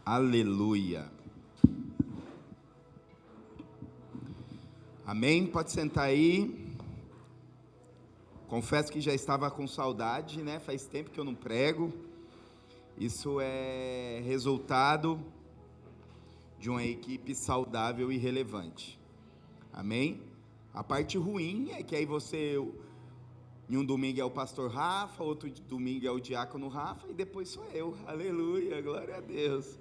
Aleluia. Amém? Pode sentar aí. Confesso que já estava com saudade, né? Faz tempo que eu não prego. Isso é resultado de uma equipe saudável e relevante. Amém? A parte ruim é que aí você, em um domingo é o pastor Rafa, outro domingo é o diácono Rafa e depois sou eu. Aleluia, glória a Deus.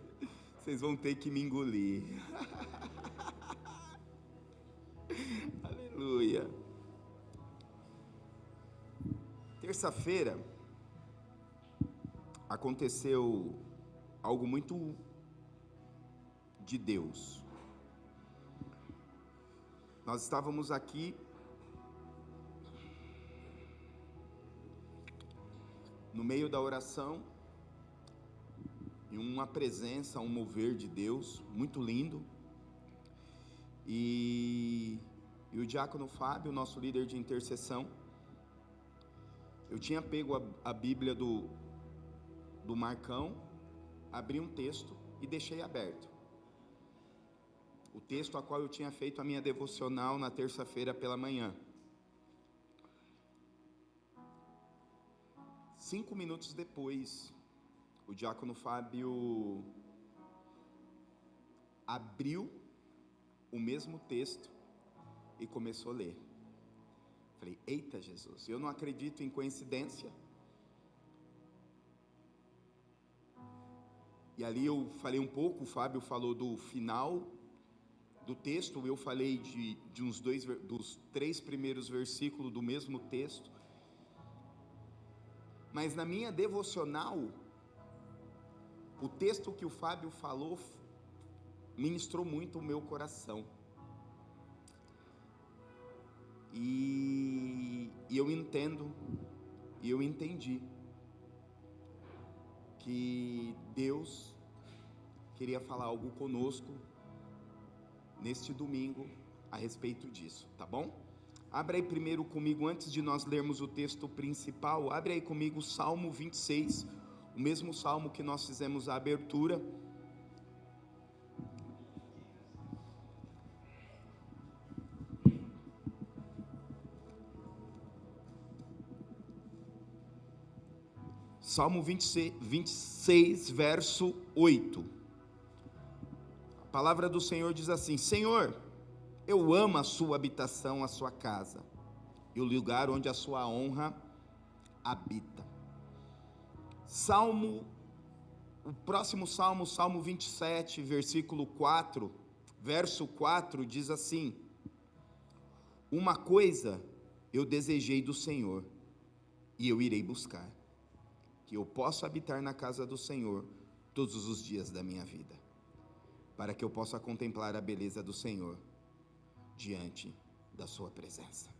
Vocês vão ter que me engolir. Aleluia. Terça-feira aconteceu algo muito de Deus. Nós estávamos aqui no meio da oração, em uma presença, um mover de Deus, muito lindo. E o diácono Fábio, nosso líder de intercessão, eu tinha pego a Bíblia do Marcão, abri um texto e deixei aberto. O texto a qual eu tinha feito a minha devocional na terça-feira pela manhã. 5 minutos depois, o diácono Fábio abriu o mesmo texto e começou a ler. Falei, eita Jesus, eu não acredito em coincidência. E ali eu falei um pouco, o Fábio falou do final do texto, eu falei de dos 3 primeiros versículos do mesmo texto. Mas na minha devocional, o texto que o Fábio falou ministrou muito o meu coração. E eu entendo, e eu entendi que Deus queria falar algo conosco neste domingo a respeito disso, tá bom? Abra aí primeiro comigo, antes de nós lermos o texto principal, abre aí comigo o Salmo 26, o mesmo salmo que nós fizemos a abertura. Salmo 26, verso 8. A palavra do Senhor diz assim: Senhor, eu amo a sua habitação, a sua casa, e o lugar onde a sua honra habita. O próximo salmo, Salmo 27, versículo 4, verso 4, diz assim: uma coisa eu desejei do Senhor, e eu irei buscar, que eu possa habitar na casa do Senhor todos os dias da minha vida, para que eu possa contemplar a beleza do Senhor diante da sua presença.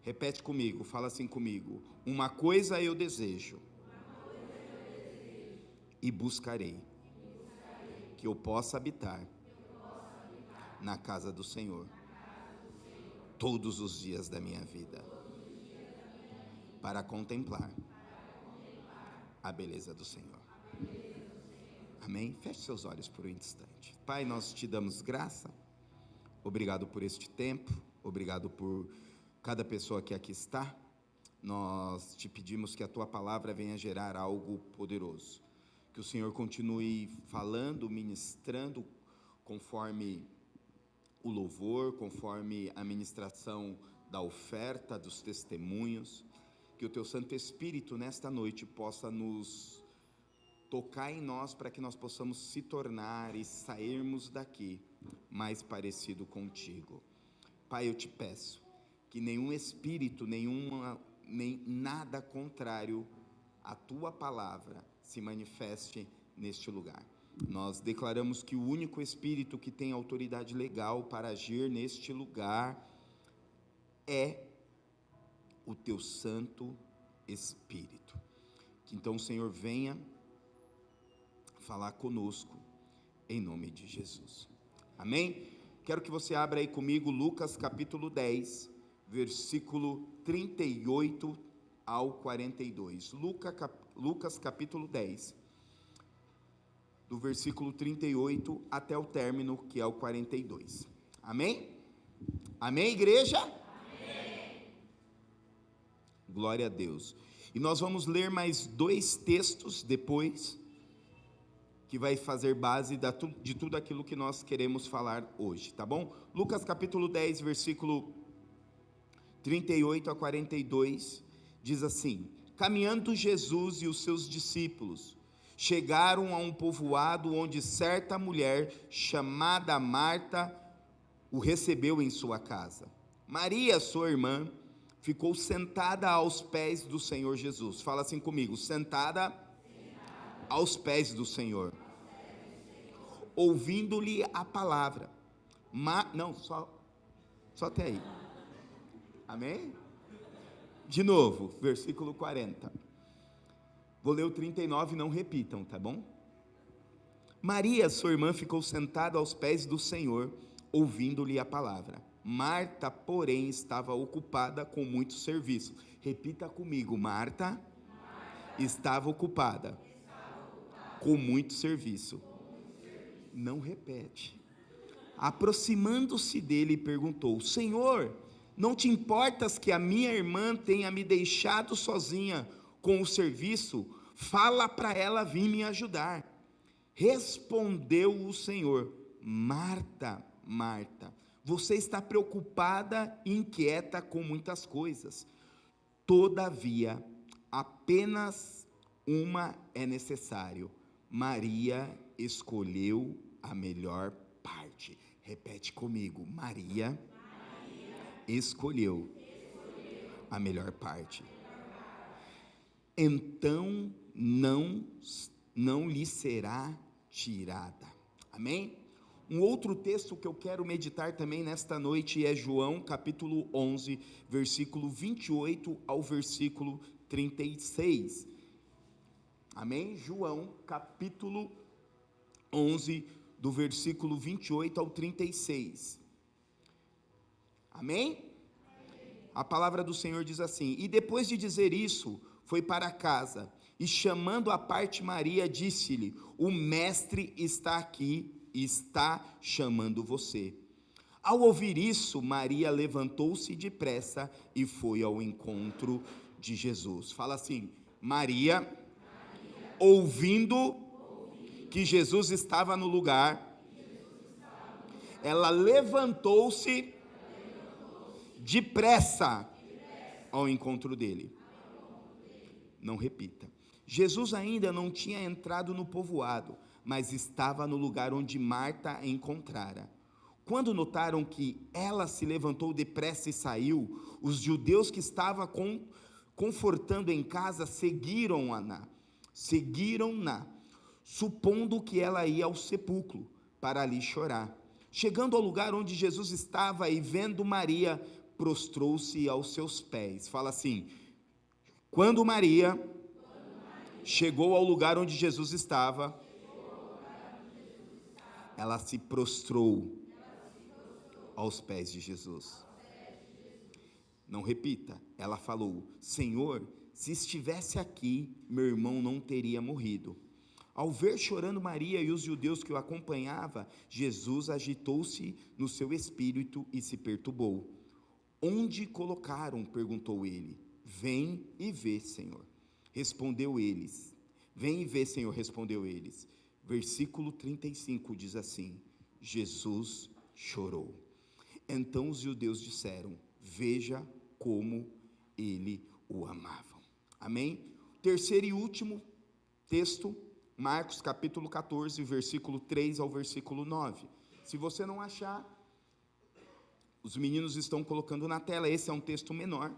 Repete comigo, fala assim comigo: uma coisa eu desejo, e buscarei, que eu possa habitar na casa do Senhor todos os dias da minha vida, para contemplar a beleza do Senhor. Amém? Feche seus olhos por um instante. Pai, nós te damos graça, obrigado por este tempo, obrigado por cada pessoa que aqui está. Nós te pedimos que a tua palavra venha gerar algo poderoso, que o Senhor continue falando, ministrando conforme o louvor, conforme a ministração da oferta, dos testemunhos, que o teu Santo Espírito nesta noite possa nos tocar em nós, para que nós possamos se tornar e sairmos daqui mais parecido contigo. Pai, eu te peço que nenhum espírito, nem nada contrário à tua palavra se manifeste neste lugar. Nós declaramos que o único espírito que tem autoridade legal para agir neste lugar é o teu Santo Espírito. Que então o Senhor venha falar conosco, em nome de Jesus. Amém? Quero que você abra aí comigo Lucas capítulo 10, versículo 38 ao 42. Lucas capítulo 10, do versículo 38 até o término, que é o 42. Amém? Amém, igreja? Amém. Glória a Deus. E nós vamos ler mais 2 textos depois, que vai fazer base de tudo aquilo que nós queremos falar hoje, tá bom? Lucas capítulo 10, versículo 38 a 42, diz assim: caminhando Jesus e os seus discípulos chegaram a um povoado onde certa mulher chamada Marta o recebeu em sua casa. Maria, sua irmã, ficou sentada aos pés do Senhor Jesus. Fala assim comigo: sentada aos pés do Senhor, ouvindo-lhe a palavra. Não, só até aí. Amém? De novo, versículo 40. Vou ler o 39, não repitam, tá bom? Maria, sua irmã, ficou sentada aos pés do Senhor, ouvindo-lhe a palavra. Marta, porém, estava ocupada com muito serviço. Repita comigo: Marta estava ocupada com muito serviço. Não repete. Aproximando-se dele, perguntou: Senhor, não te importas que a minha irmã tenha me deixado sozinha com o serviço? Fala para ela vir me ajudar. Respondeu o Senhor: Marta, Marta, você está preocupada e inquieta com muitas coisas. Todavia, apenas uma é necessário. Maria escolheu a melhor parte. Repete comigo: Maria escolheu a melhor parte. Então não lhe será tirada. Amém? Um outro texto que eu quero meditar também nesta noite é João capítulo 11, versículo 28 ao versículo 36. Amém? João capítulo 11, do versículo 28 ao 36. Amém? A palavra do Senhor diz assim: e depois de dizer isso, foi para casa, e chamando à parte Maria, disse-lhe: o mestre está aqui, está chamando você. Ao ouvir isso, Maria levantou-se depressa e foi ao encontro de Jesus. Fala assim: Maria, ouvindo que Jesus estava no lugar, ela levantou-se depressa ao encontro dele. Não repita. Jesus ainda não tinha entrado no povoado, mas estava no lugar onde Marta a encontrara. Quando notaram que ela se levantou depressa e saiu, os judeus que estavam confortando em casa seguiram-na, supondo que ela ia ao sepulcro para ali chorar. Chegando ao lugar onde Jesus estava e vendo Maria, prostrou-se aos seus pés. Fala assim: quando Maria chegou ao lugar onde Jesus estava, ela se prostrou aos pés de Jesus. Não repita. Ela falou: Senhor, se estivesse aqui, meu irmão não teria morrido. Ao ver chorando Maria e os judeus que o acompanhavam, Jesus agitou-se no seu espírito e se perturbou. Onde colocaram? Perguntou ele. Vem e vê, Senhor. Respondeu eles. Vem e vê, Senhor, respondeu eles. Versículo 35 diz assim: Jesus chorou. Então os judeus disseram: veja como ele o amava. Amém? Terceiro e último texto, Marcos capítulo 14, versículo 3 ao versículo 9. Se você não achar, os meninos estão colocando na tela. Esse é um texto menor.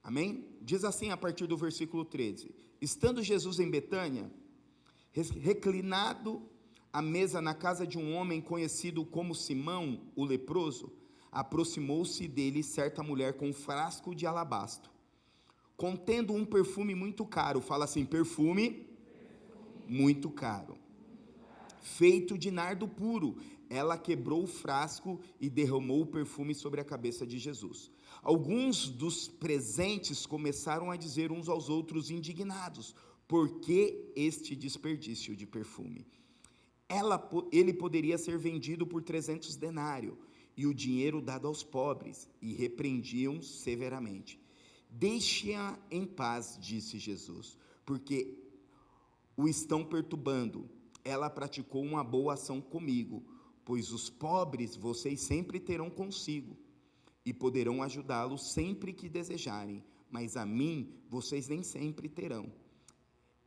Amém? Diz assim a partir do versículo 13: estando Jesus em Betânia, reclinado à mesa na casa de um homem conhecido como Simão, o leproso, aproximou-se dele certa mulher com um frasco de alabastro, contendo um perfume muito caro. Fala assim: perfume muito caro, feito de nardo puro. Ela quebrou o frasco e derramou o perfume sobre a cabeça de Jesus. Alguns dos presentes começaram a dizer uns aos outros, indignados: Por que este desperdício de perfume? Ele poderia ser vendido por 300 denários, e o dinheiro dado aos pobres, e repreendiam severamente. Deixe-a em paz, disse Jesus, porque o estão perturbando. Ela praticou uma boa ação comigo, pois os pobres vocês sempre terão consigo, e poderão ajudá-los sempre que desejarem, mas a mim vocês nem sempre terão.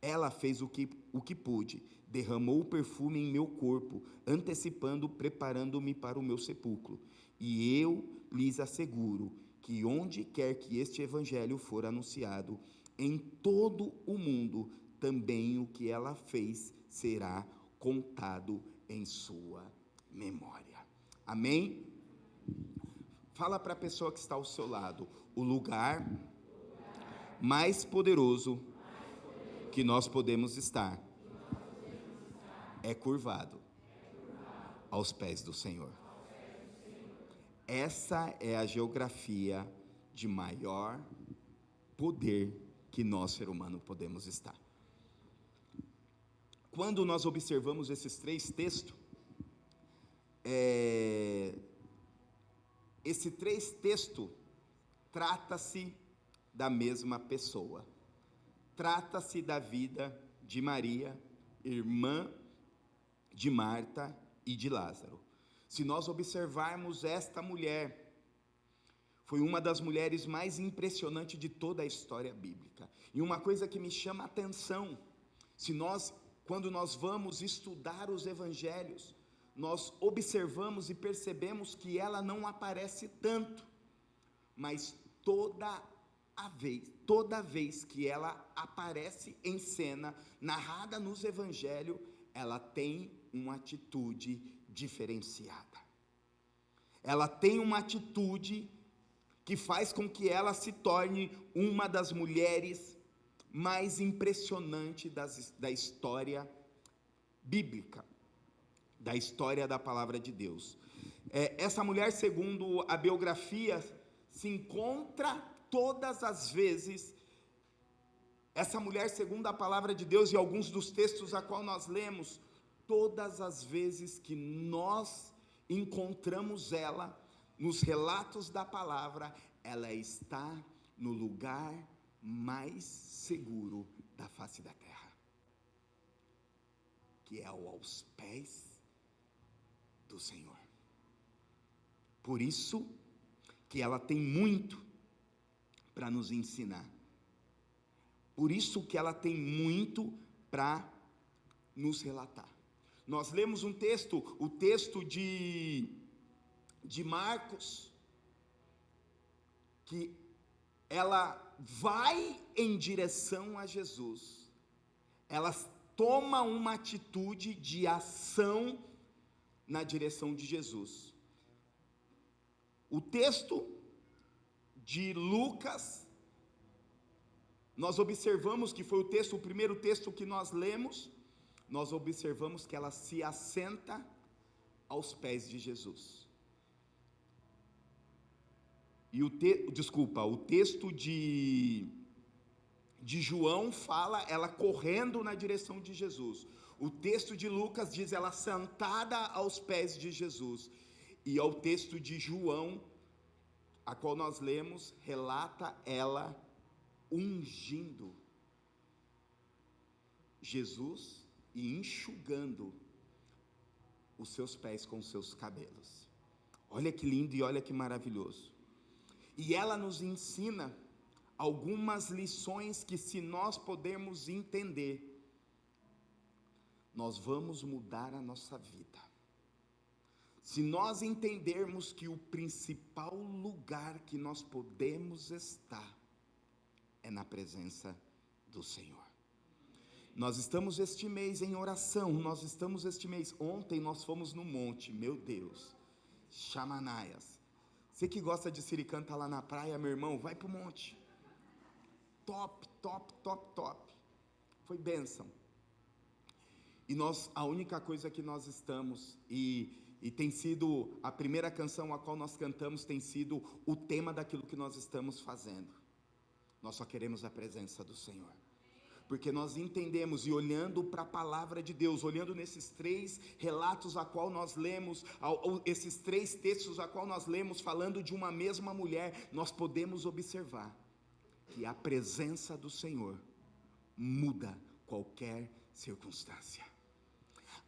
Ela fez o que pôde, derramou o perfume em meu corpo, antecipando, preparando-me para o meu sepulcro. E eu lhes asseguro que onde quer que este evangelho for anunciado, em todo o mundo, também o que ela fez será contado em sua memória. Amém? Fala para a pessoa que está ao seu lado: o lugar mais poderoso que nós podemos estar é curvado aos pés do Senhor. Essa é a geografia de maior poder que nós, ser humano, podemos estar. Quando nós observamos esses 3 textos, esse 3 textos trata-se da mesma pessoa. Trata-se da vida de Maria, irmã de Marta e de Lázaro. Se nós observarmos esta mulher, foi uma das mulheres mais impressionantes de toda a história bíblica. E uma coisa que me chama a atenção, quando nós vamos estudar os evangelhos, nós observamos e percebemos que ela não aparece tanto, mas toda vez que ela aparece em cena, narrada nos evangelhos, ela tem uma atitude diferenciada. Ela tem uma atitude que faz com que ela se torne uma das mulheres mais impressionantes da história bíblica, da história da palavra de Deus. Essa mulher, segundo a biografia, se encontra todas as vezes. Essa mulher, segundo a palavra de Deus e alguns dos textos a qual nós lemos, todas as vezes que nós encontramos ela, nos relatos da palavra, ela está no lugar mais seguro da face da terra, que é aos pés do Senhor. Por isso que ela tem muito para nos ensinar. Por isso que ela tem muito para nos relatar. Nós lemos o texto de Marcos, que ela vai em direção a Jesus, ela toma uma atitude de ação na direção de Jesus. O texto de Lucas, nós observamos que foi o primeiro texto que nós lemos, nós observamos que ela se assenta aos pés de Jesus. E o texto de João fala ela correndo na direção de Jesus. O texto de Lucas diz ela sentada aos pés de Jesus. E ao texto de João, a qual nós lemos, relata ela ungindo Jesus e enxugando os seus pés com os seus cabelos. Olha que lindo e olha que maravilhoso. E ela nos ensina algumas lições que, se nós pudermos entender, nós vamos mudar a nossa vida. Se nós entendermos que o principal lugar que nós podemos estar é na presença do Senhor. Nós estamos este mês em oração, ontem nós fomos no monte, meu Deus, Chamanaias. Você que gosta de Siricã, está lá na praia, meu irmão, vai para o monte. Top. Foi bênção. E a única coisa que nós estamos, e tem sido, a primeira canção a qual nós cantamos, tem sido o tema daquilo que nós estamos fazendo. Nós só queremos a presença do Senhor. porque nós entendemos, e olhando para a palavra de Deus, olhando nesses 3 relatos a qual nós lemos, esses 3 textos a qual nós lemos, falando de uma mesma mulher, nós podemos observar que a presença do Senhor muda qualquer circunstância.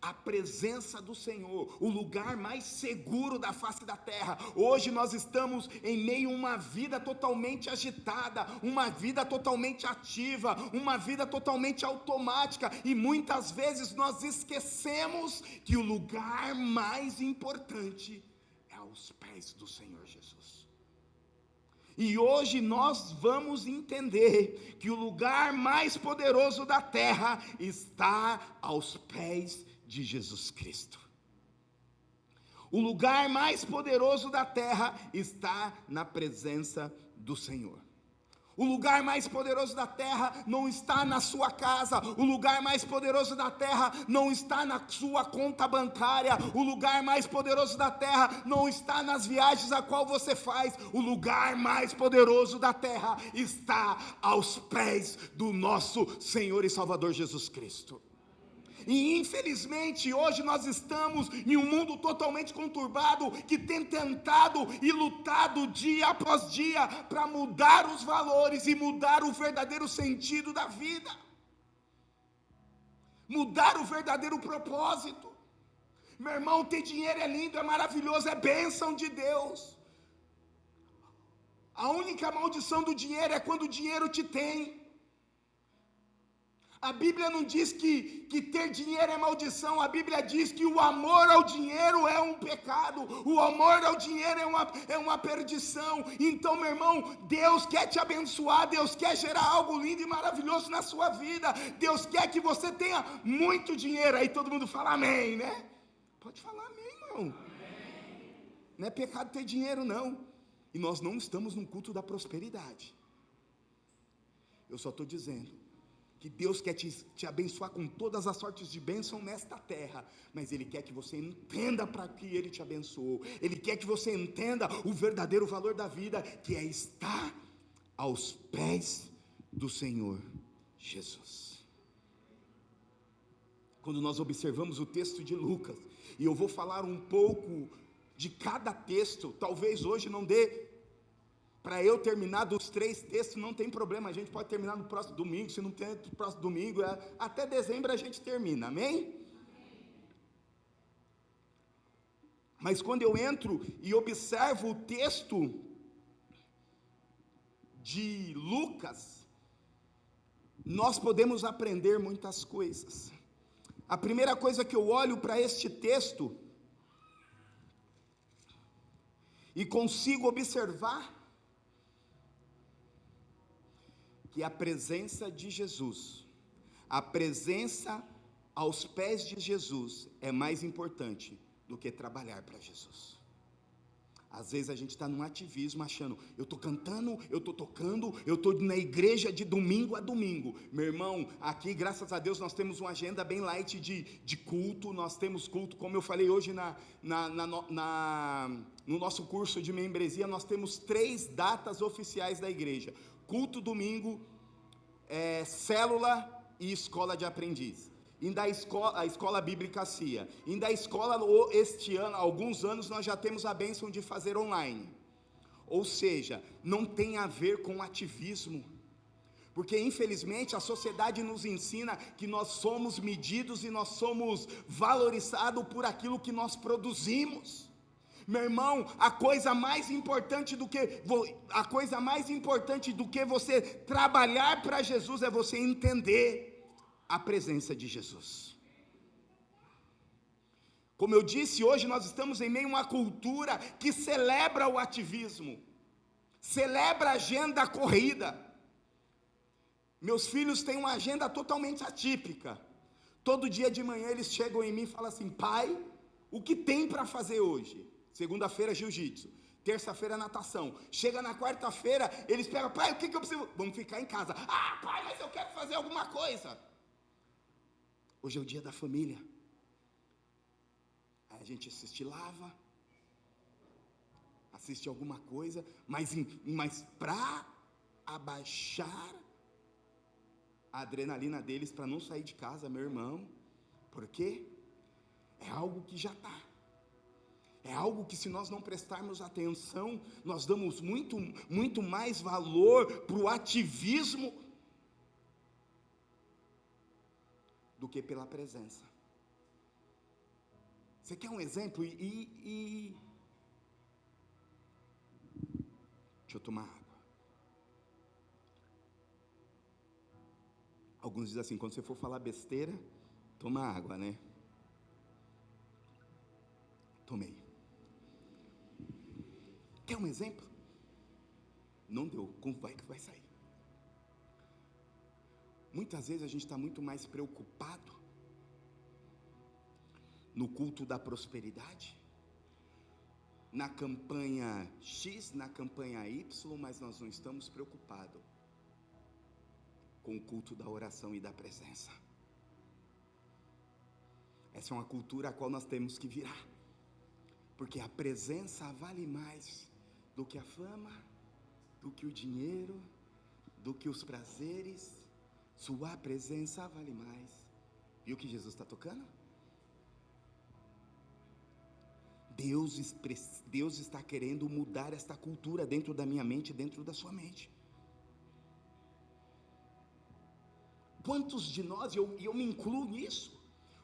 A presença do Senhor, o lugar mais seguro da face da terra. Hoje nós estamos em meio a uma vida totalmente agitada, uma vida totalmente ativa, uma vida totalmente automática, e muitas vezes nós esquecemos que o lugar mais importante é aos pés do Senhor Jesus. E hoje nós vamos entender que o lugar mais poderoso da terra está aos pés de Jesus Cristo. O lugar mais poderoso da terra está na presença do Senhor. O lugar mais poderoso da terra não está na sua casa. O lugar mais poderoso da terra não está na sua conta bancária. O lugar mais poderoso da terra não está nas viagens a qual você faz. O lugar mais poderoso da terra está aos pés do nosso Senhor e Salvador Jesus Cristo. E infelizmente hoje nós estamos em um mundo totalmente conturbado, que tem tentado e lutado dia após dia para mudar os valores e mudar o verdadeiro sentido da vida, mudar o verdadeiro propósito. Meu irmão, ter dinheiro é lindo, é maravilhoso, é bênção de Deus. A única maldição do dinheiro é quando o dinheiro te tem. A Bíblia não diz que ter dinheiro é maldição. A Bíblia diz que o amor ao dinheiro é um pecado. O amor ao dinheiro é uma perdição. Então, meu irmão, Deus quer te abençoar. Deus quer gerar algo lindo e maravilhoso na sua vida. Deus quer que você tenha muito dinheiro. Aí todo mundo fala amém, né? Pode falar amém, irmão. Amém. Não é pecado ter dinheiro, não. E nós não estamos num culto da prosperidade. Eu só estou dizendo que Deus quer te abençoar com todas as sortes de bênção nesta terra, mas Ele quer que você entenda para que Ele te abençoou. Ele quer que você entenda o verdadeiro valor da vida, que é estar aos pés do Senhor Jesus. Quando nós observamos o texto de Lucas, e eu vou falar um pouco de cada texto, talvez hoje não dê para eu terminar dos 3 textos, não tem problema, a gente pode terminar no próximo domingo. Se não tem no próximo domingo, até dezembro a gente termina, amém? Mas quando eu entro e observo o texto de Lucas, nós podemos aprender muitas coisas. A primeira coisa que eu olho para este texto e consigo observar que a presença de Jesus, a presença aos pés de Jesus é mais importante do que trabalhar para Jesus. Às vezes a gente está num ativismo achando, eu estou cantando, eu estou tocando, eu estou na igreja de domingo a domingo. Meu irmão, aqui graças a Deus nós temos uma agenda bem light de culto. Nós temos culto, como eu falei hoje no nosso curso de membresia, nós temos 3 datas oficiais da igreja: culto domingo, célula e escola de aprendiz. A escola bíblica CIA. E da escola, este ano, há alguns anos, nós já temos a bênção de fazer online. Ou seja, não tem a ver com ativismo, porque infelizmente a sociedade nos ensina que nós somos medidos e nós somos valorizados por aquilo que nós produzimos. Meu irmão, a coisa mais importante do que você trabalhar para Jesus é você entender a presença de Jesus. Como eu disse, hoje nós estamos em meio a uma cultura que celebra o ativismo, celebra a agenda corrida. Meus filhos têm uma agenda totalmente atípica. Todo dia de manhã eles chegam em mim e falam assim: pai, o que tem para fazer hoje? Segunda-feira, jiu-jitsu. Terça-feira, natação. Chega na quarta-feira, eles pegam: pai, o que eu preciso? Vamos ficar em casa. Ah, pai, mas eu quero fazer alguma coisa. Hoje é o dia da família. Aí a gente assiste Lava, assiste alguma coisa, mas para abaixar a adrenalina deles para não sair de casa, meu irmão. Por quê? É algo que já está. É algo que, se nós não prestarmos atenção, nós damos muito mais valor para o ativismo do que pela presença. Você quer um exemplo? Deixa eu tomar água. Alguns dizem assim: quando você for falar besteira, toma água, né? Tomei. Quer um exemplo? Não deu, como vai que vai sair? Muitas vezes a gente está muito mais preocupado no culto da prosperidade, na campanha X, na campanha Y, mas nós não estamos preocupados com o culto da oração e da presença. Essa é uma cultura a qual nós temos que virar, porque a presença vale mais do que a fama, do que o dinheiro, do que os prazeres. Sua presença vale mais. Viu que Jesus está tocando? Deus está querendo mudar esta cultura dentro da minha mente, dentro da sua mente. Quantos de nós, e eu me incluo nisso,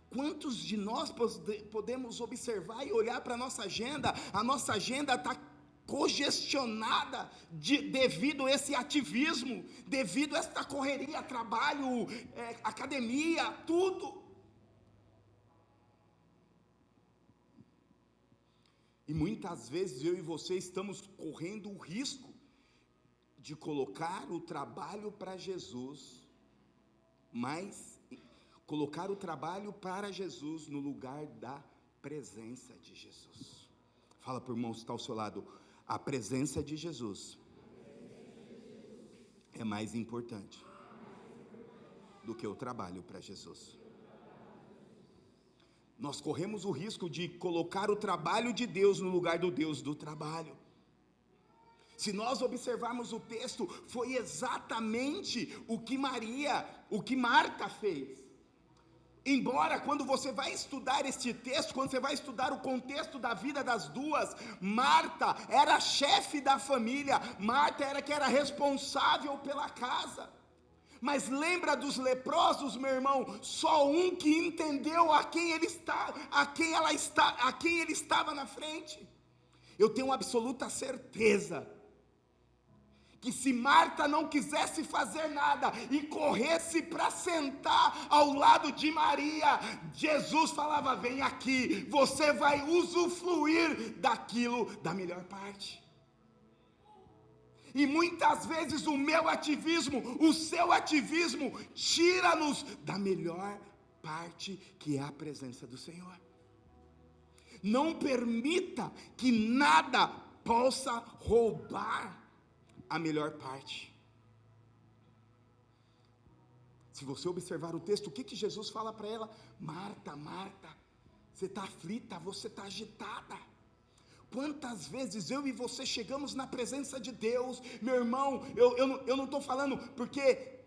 quantos de nós podemos observar e olhar para a nossa agenda está congestionada devido a esse ativismo, devido a esta correria, trabalho, academia, tudo. E muitas vezes eu e você estamos correndo o risco de colocar o trabalho para Jesus, mas colocar o trabalho para Jesus no lugar da presença de Jesus. Fala para o irmão que está ao seu lado: a presença de Jesus é mais importante do que o trabalho para Jesus. Nós corremos o risco de colocar o trabalho de Deus no lugar do Deus do trabalho. Se nós observarmos o texto, foi exatamente o que Marta fez. Embora, quando você vai estudar este texto, quando você vai estudar o contexto da vida das duas, Marta era a chefe da família, Marta era que era responsável pela casa. Mas lembra dos leprosos, meu irmão? Só um que entendeu a quem ele estava na frente. Eu tenho absoluta certeza que se Marta não quisesse fazer nada e corresse para sentar ao lado de Maria, Jesus falava: vem aqui, você vai usufruir da melhor parte. E muitas vezes o meu ativismo, o seu ativismo, tira-nos da melhor parte, que é a presença do Senhor. Não permita que nada possa roubar a melhor parte. Se você observar o texto, o que Jesus fala para ela? Marta, Marta, você está aflita, você está agitada. Quantas vezes eu e você chegamos na presença de Deus, meu irmão, eu não estou falando porque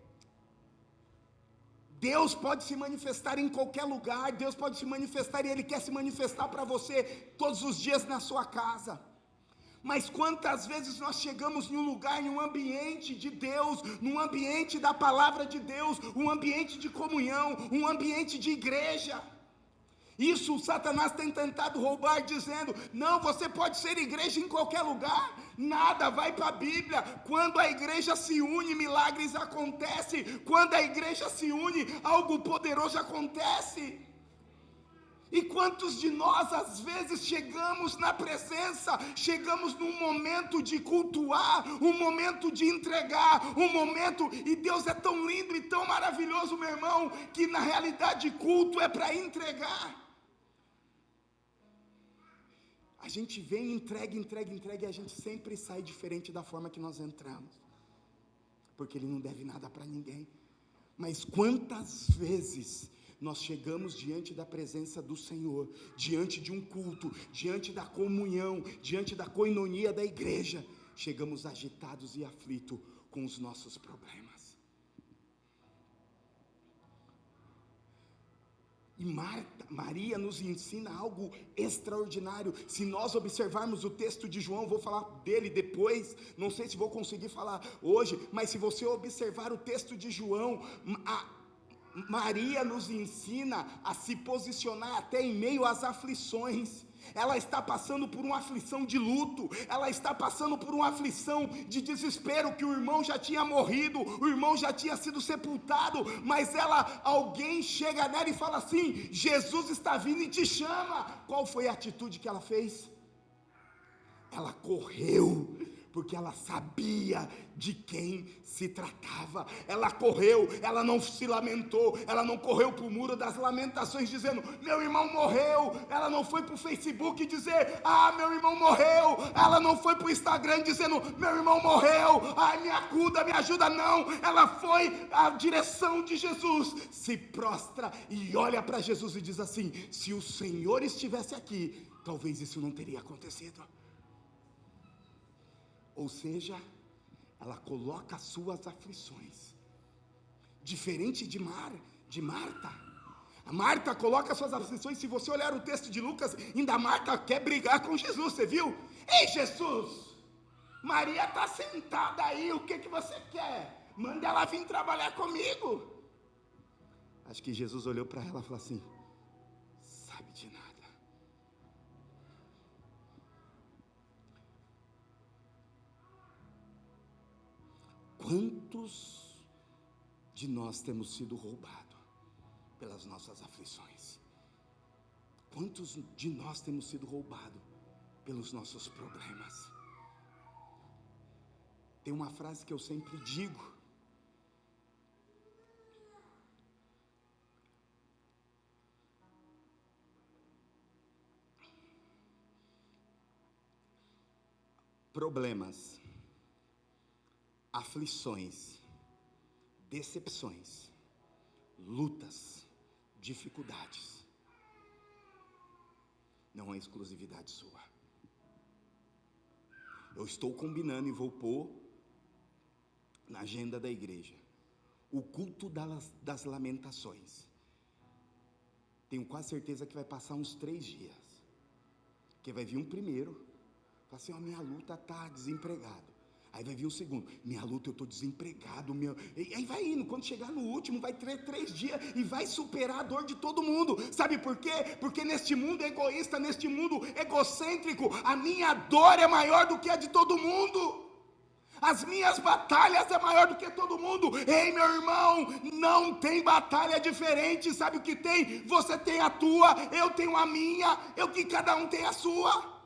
Deus pode se manifestar em qualquer lugar, Deus pode se manifestar e Ele quer se manifestar para você todos os dias na sua casa. Mas quantas vezes nós chegamos em um lugar, em um ambiente de Deus, num ambiente da palavra de Deus, um ambiente de comunhão, um ambiente de igreja. Isso o Satanás tem tentado roubar, dizendo: não, você pode ser igreja em qualquer lugar. Nada, vai para a Bíblia. Quando a igreja se une, milagres acontecem. Quando a igreja se une, algo poderoso acontece. E quantos de nós às vezes chegamos na presença, chegamos num momento de cultuar, um momento de entregar, um momento, e Deus é tão lindo e tão maravilhoso, meu irmão, que na realidade culto é para entregar. A gente vem, entrega, e a gente sempre sai diferente da forma que nós entramos, porque Ele não deve nada para ninguém. Mas quantas vezes nós chegamos diante da presença do Senhor, diante de um culto, diante da comunhão, diante da coinonia da igreja, chegamos agitados e aflitos com os nossos problemas. E Maria nos ensina algo extraordinário. Se nós observarmos o texto de João, vou falar dele depois, não sei se vou conseguir falar hoje, mas se você observar o texto de João, Maria nos ensina a se posicionar até em meio às aflições. Ela está passando por uma aflição de luto, ela está passando por uma aflição de desespero, que o irmão já tinha morrido, o irmão já tinha sido sepultado, mas alguém chega nela e fala assim: Jesus está vindo e te chama. Qual foi a atitude que ela fez? Ela correu, porque ela sabia de quem se tratava. Ela correu, ela não se lamentou, ela não correu para o muro das lamentações dizendo: meu irmão morreu. Ela não foi para o Facebook dizer: meu irmão morreu. Ela não foi para o Instagram dizendo: meu irmão morreu, me acuda, me ajuda. Não, ela foi à direção de Jesus, se prostra e olha para Jesus e diz assim: se o Senhor estivesse aqui, talvez isso não teria acontecido. Ou seja, ela coloca as suas aflições, diferente de Marta. A Marta coloca as suas aflições. Se você olhar o texto de Lucas, ainda Marta quer brigar com Jesus, você viu? Ei, Jesus, Maria está sentada aí, o que você quer? Manda ela vir trabalhar comigo. Acho que Jesus olhou para ela e falou assim: sabe de nada. Quantos de nós temos sido roubados pelas nossas aflições? Quantos de nós temos sido roubados pelos nossos problemas? Tem uma frase que eu sempre digo: problemas, aflições, decepções, lutas, dificuldades, não é exclusividade sua. Eu estou combinando e vou pôr na agenda da igreja o culto das lamentações. Tenho quase certeza que vai passar uns 3 dias, que vai vir um primeiro, fala assim: minha luta está desempregado. Aí vai vir o segundo: minha luta, eu estou desempregado. E aí vai indo, quando chegar no último, vai ter 3 dias e vai superar a dor de todo mundo. Sabe por quê? Porque neste mundo egoísta, neste mundo egocêntrico, a minha dor é maior do que a de todo mundo. As minhas batalhas é maior do que todo mundo. Ei, meu irmão, não tem batalha diferente. Sabe o que tem? Você tem a tua, eu tenho a minha, que cada um tem a sua.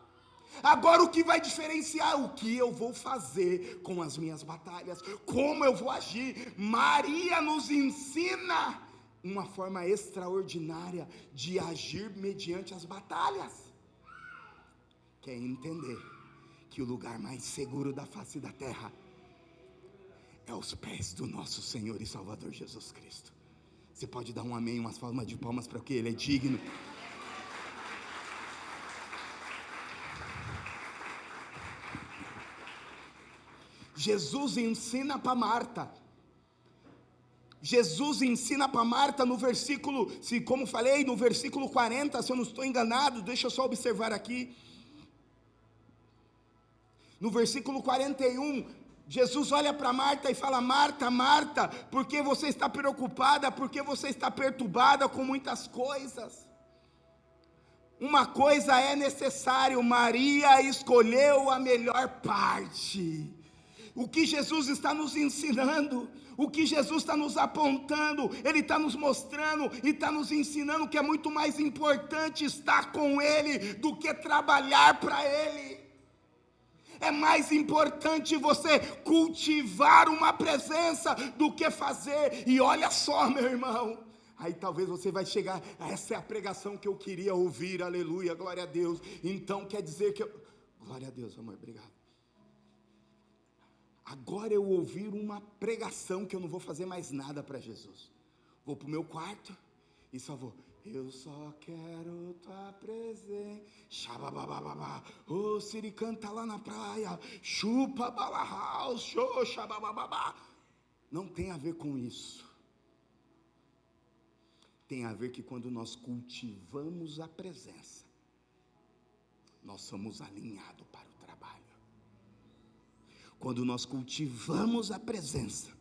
Agora, o que vai diferenciar? O que eu vou fazer com as minhas batalhas? Como eu vou agir? Maria nos ensina uma forma extraordinária de agir mediante as batalhas. Quer entender que o lugar mais seguro da face da terra é os pés do nosso Senhor e Salvador Jesus Cristo? Você pode dar um amém, umas palmas de palmas para que Ele é digno. Jesus ensina para Marta. Jesus ensina para Marta no versículo, como falei, no versículo 40, se eu não estou enganado, deixa eu só observar aqui. No versículo 41, Jesus olha para Marta e fala: Marta, Marta, por que você está preocupada? Por que você está perturbada com muitas coisas? Uma coisa é necessário: Maria escolheu a melhor parte. O que Jesus está nos ensinando, o que Jesus está nos apontando, Ele está nos mostrando e está nos ensinando que é muito mais importante estar com Ele do que trabalhar para Ele. É mais importante você cultivar uma presença do que fazer. E olha só, meu irmão, aí talvez você vai chegar: essa é a pregação que eu queria ouvir, aleluia, glória a Deus. Então quer dizer que glória a Deus, amor, obrigado. Agora eu ouvir uma pregação que eu não vou fazer mais nada para Jesus. Vou para o meu quarto e só vou: eu só quero tua presença. Xababababá. Ô, Siri canta lá na praia. Chupa balahau. Xababababá. Não tem a ver com isso. tem a ver que quando nós cultivamos a presença, nós somos alinhados para o trabalho. Quando nós cultivamos a presença,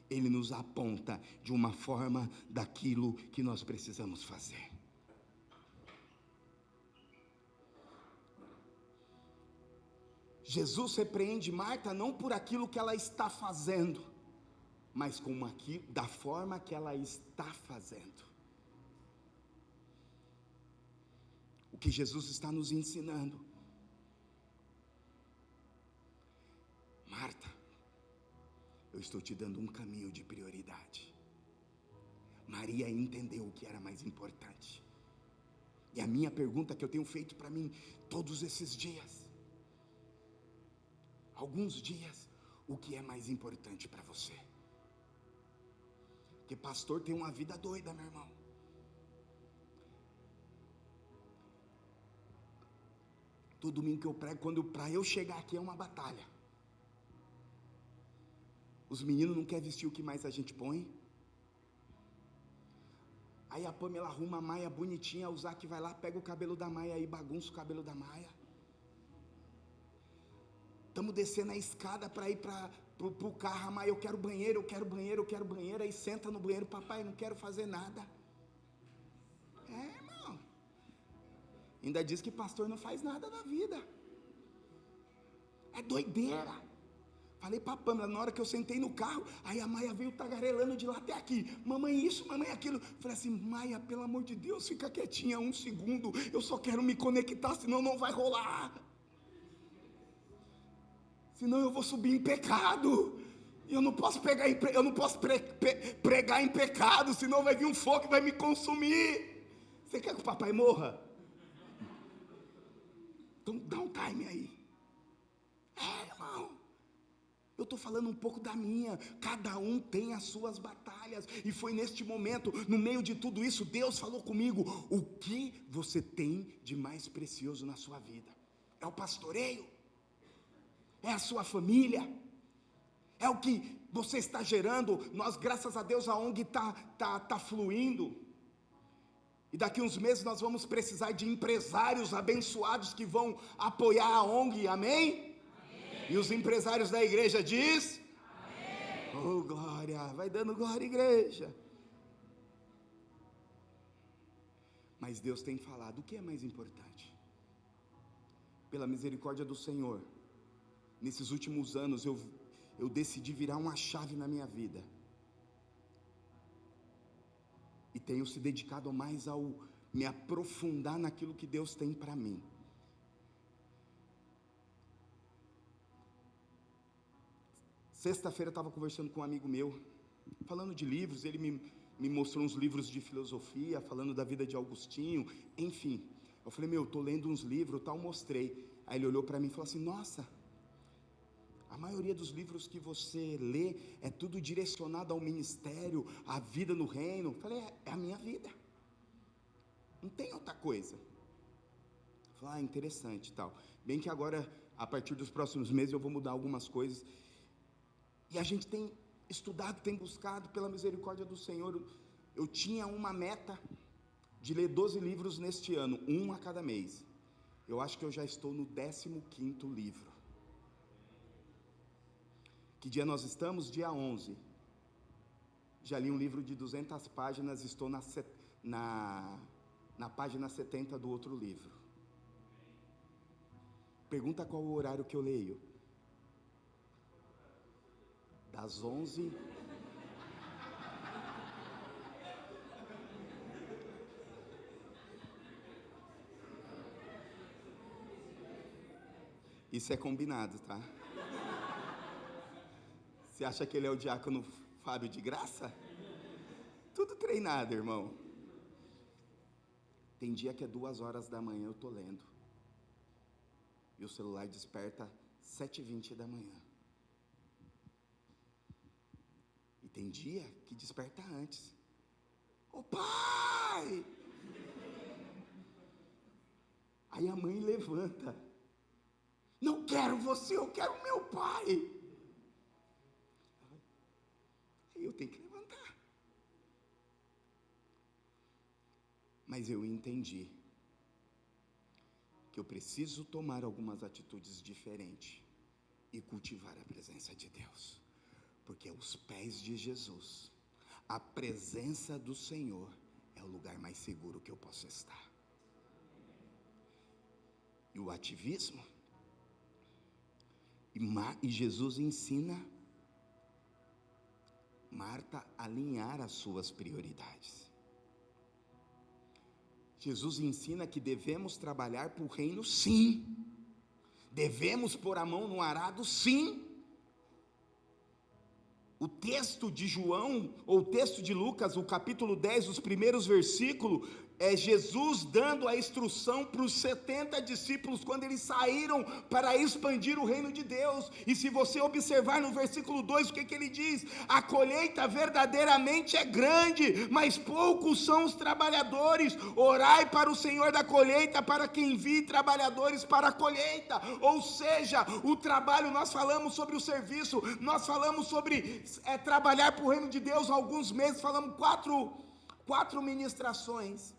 Ele nos aponta de uma forma daquilo que nós precisamos fazer. Jesus repreende Marta não por aquilo que ela está fazendo, mas da forma que ela está fazendo. O que Jesus está nos ensinando: Marta, eu estou te dando um caminho de prioridade. Maria entendeu o que era mais importante. E a minha pergunta que eu tenho feito para mim todos esses dias, alguns dias: o que é mais importante para você? Porque pastor tem uma vida doida, meu irmão. Todo domingo que eu prego, para eu chegar aqui é uma batalha. Os meninos não querem vestir o que mais a gente põe. Aí a Pamela arruma a Maia bonitinha, o Zac vai lá, pega o cabelo da Maia e bagunça o cabelo da Maia. Estamos descendo a escada para ir para o carro. A Maia: eu quero banheiro, eu quero banheiro, eu quero banheiro. Aí senta no banheiro: papai, não quero fazer nada. Irmão. Ainda diz que pastor não faz nada da vida. É doideira. Falei para a Pamela, na hora que eu sentei no carro, aí a Maia veio tagarelando de lá até aqui: mamãe isso, mamãe aquilo. Falei assim: Maia, pelo amor de Deus, fica quietinha um segundo, eu só quero me conectar, senão não vai rolar. Senão eu vou subir em pecado. E eu não posso pregar em pecado, senão vai vir um fogo que vai me consumir. Você quer que o papai morra? Então dá um time aí. Irmão, eu estou falando um pouco da minha. Cada um tem as suas batalhas. E foi neste momento, no meio de tudo isso, Deus falou comigo: o que você tem de mais precioso na sua vida? É o pastoreio? É a sua família? É o que você está gerando? Nós, graças a Deus, a ONG está fluindo. E daqui uns meses nós vamos precisar de empresários abençoados que vão apoiar a ONG, amém? E os empresários da igreja diz: amém. Oh, glória, vai dando glória, igreja. Mas Deus tem falado: o que é mais importante? Pela misericórdia do Senhor, nesses últimos anos eu decidi virar uma chave na minha vida. E tenho se dedicado mais ao me aprofundar naquilo que Deus tem para mim. Sexta-feira eu estava conversando com um amigo meu, falando de livros. Ele me mostrou uns livros de filosofia, falando da vida de Agostinho, enfim. Eu falei: meu, estou lendo uns livros, tal, mostrei. Aí ele olhou para mim e falou assim: nossa, a maioria dos livros que você lê é tudo direcionado ao ministério, à vida no reino. Eu falei: é a minha vida, não tem outra coisa. Eu falei: interessante e tal. Bem que agora, a partir dos próximos meses, eu vou mudar algumas coisas. E a gente tem estudado, tem buscado, pela misericórdia do Senhor. Eu tinha uma meta de ler 12 livros neste ano, um a cada mês. Eu acho que eu já estou no 15º livro. Que dia nós estamos? Dia 11. Já li um livro de 200 páginas, estou na página 70 do outro livro. Pergunta qual o horário que eu leio. Das 11... Isso é combinado, tá? Você acha que ele é o diácono Fábio de graça? Tudo treinado, irmão. Tem dia que é 2 horas da manhã, eu estou lendo. E o celular desperta 7h20 da manhã. E tem dia que desperta antes. Ô pai! Aí a mãe levanta. Não quero você, eu quero meu pai. Aí eu tenho que levantar. Mas eu entendi que eu preciso tomar algumas atitudes diferentes e cultivar a presença de Deus, porque aos pés de Jesus, a presença do Senhor é o lugar mais seguro que eu posso estar. E o ativismo, e Jesus ensina Marta a alinhar as suas prioridades. Jesus ensina que devemos trabalhar para o reino, sim. Devemos pôr a mão no arado, sim. O texto de João, ou o texto de Lucas, o capítulo 10, os primeiros versículos, é Jesus dando a instrução para os 70 discípulos, quando eles saíram para expandir o reino de Deus. E se você observar no versículo 2, o que ele diz? A colheita verdadeiramente é grande, mas poucos são os trabalhadores. Orai para o Senhor da colheita, para que envie trabalhadores para a colheita. Ou seja, o trabalho, nós falamos sobre o serviço, nós falamos sobre trabalhar para o reino de Deus há alguns meses, falamos quatro ministrações.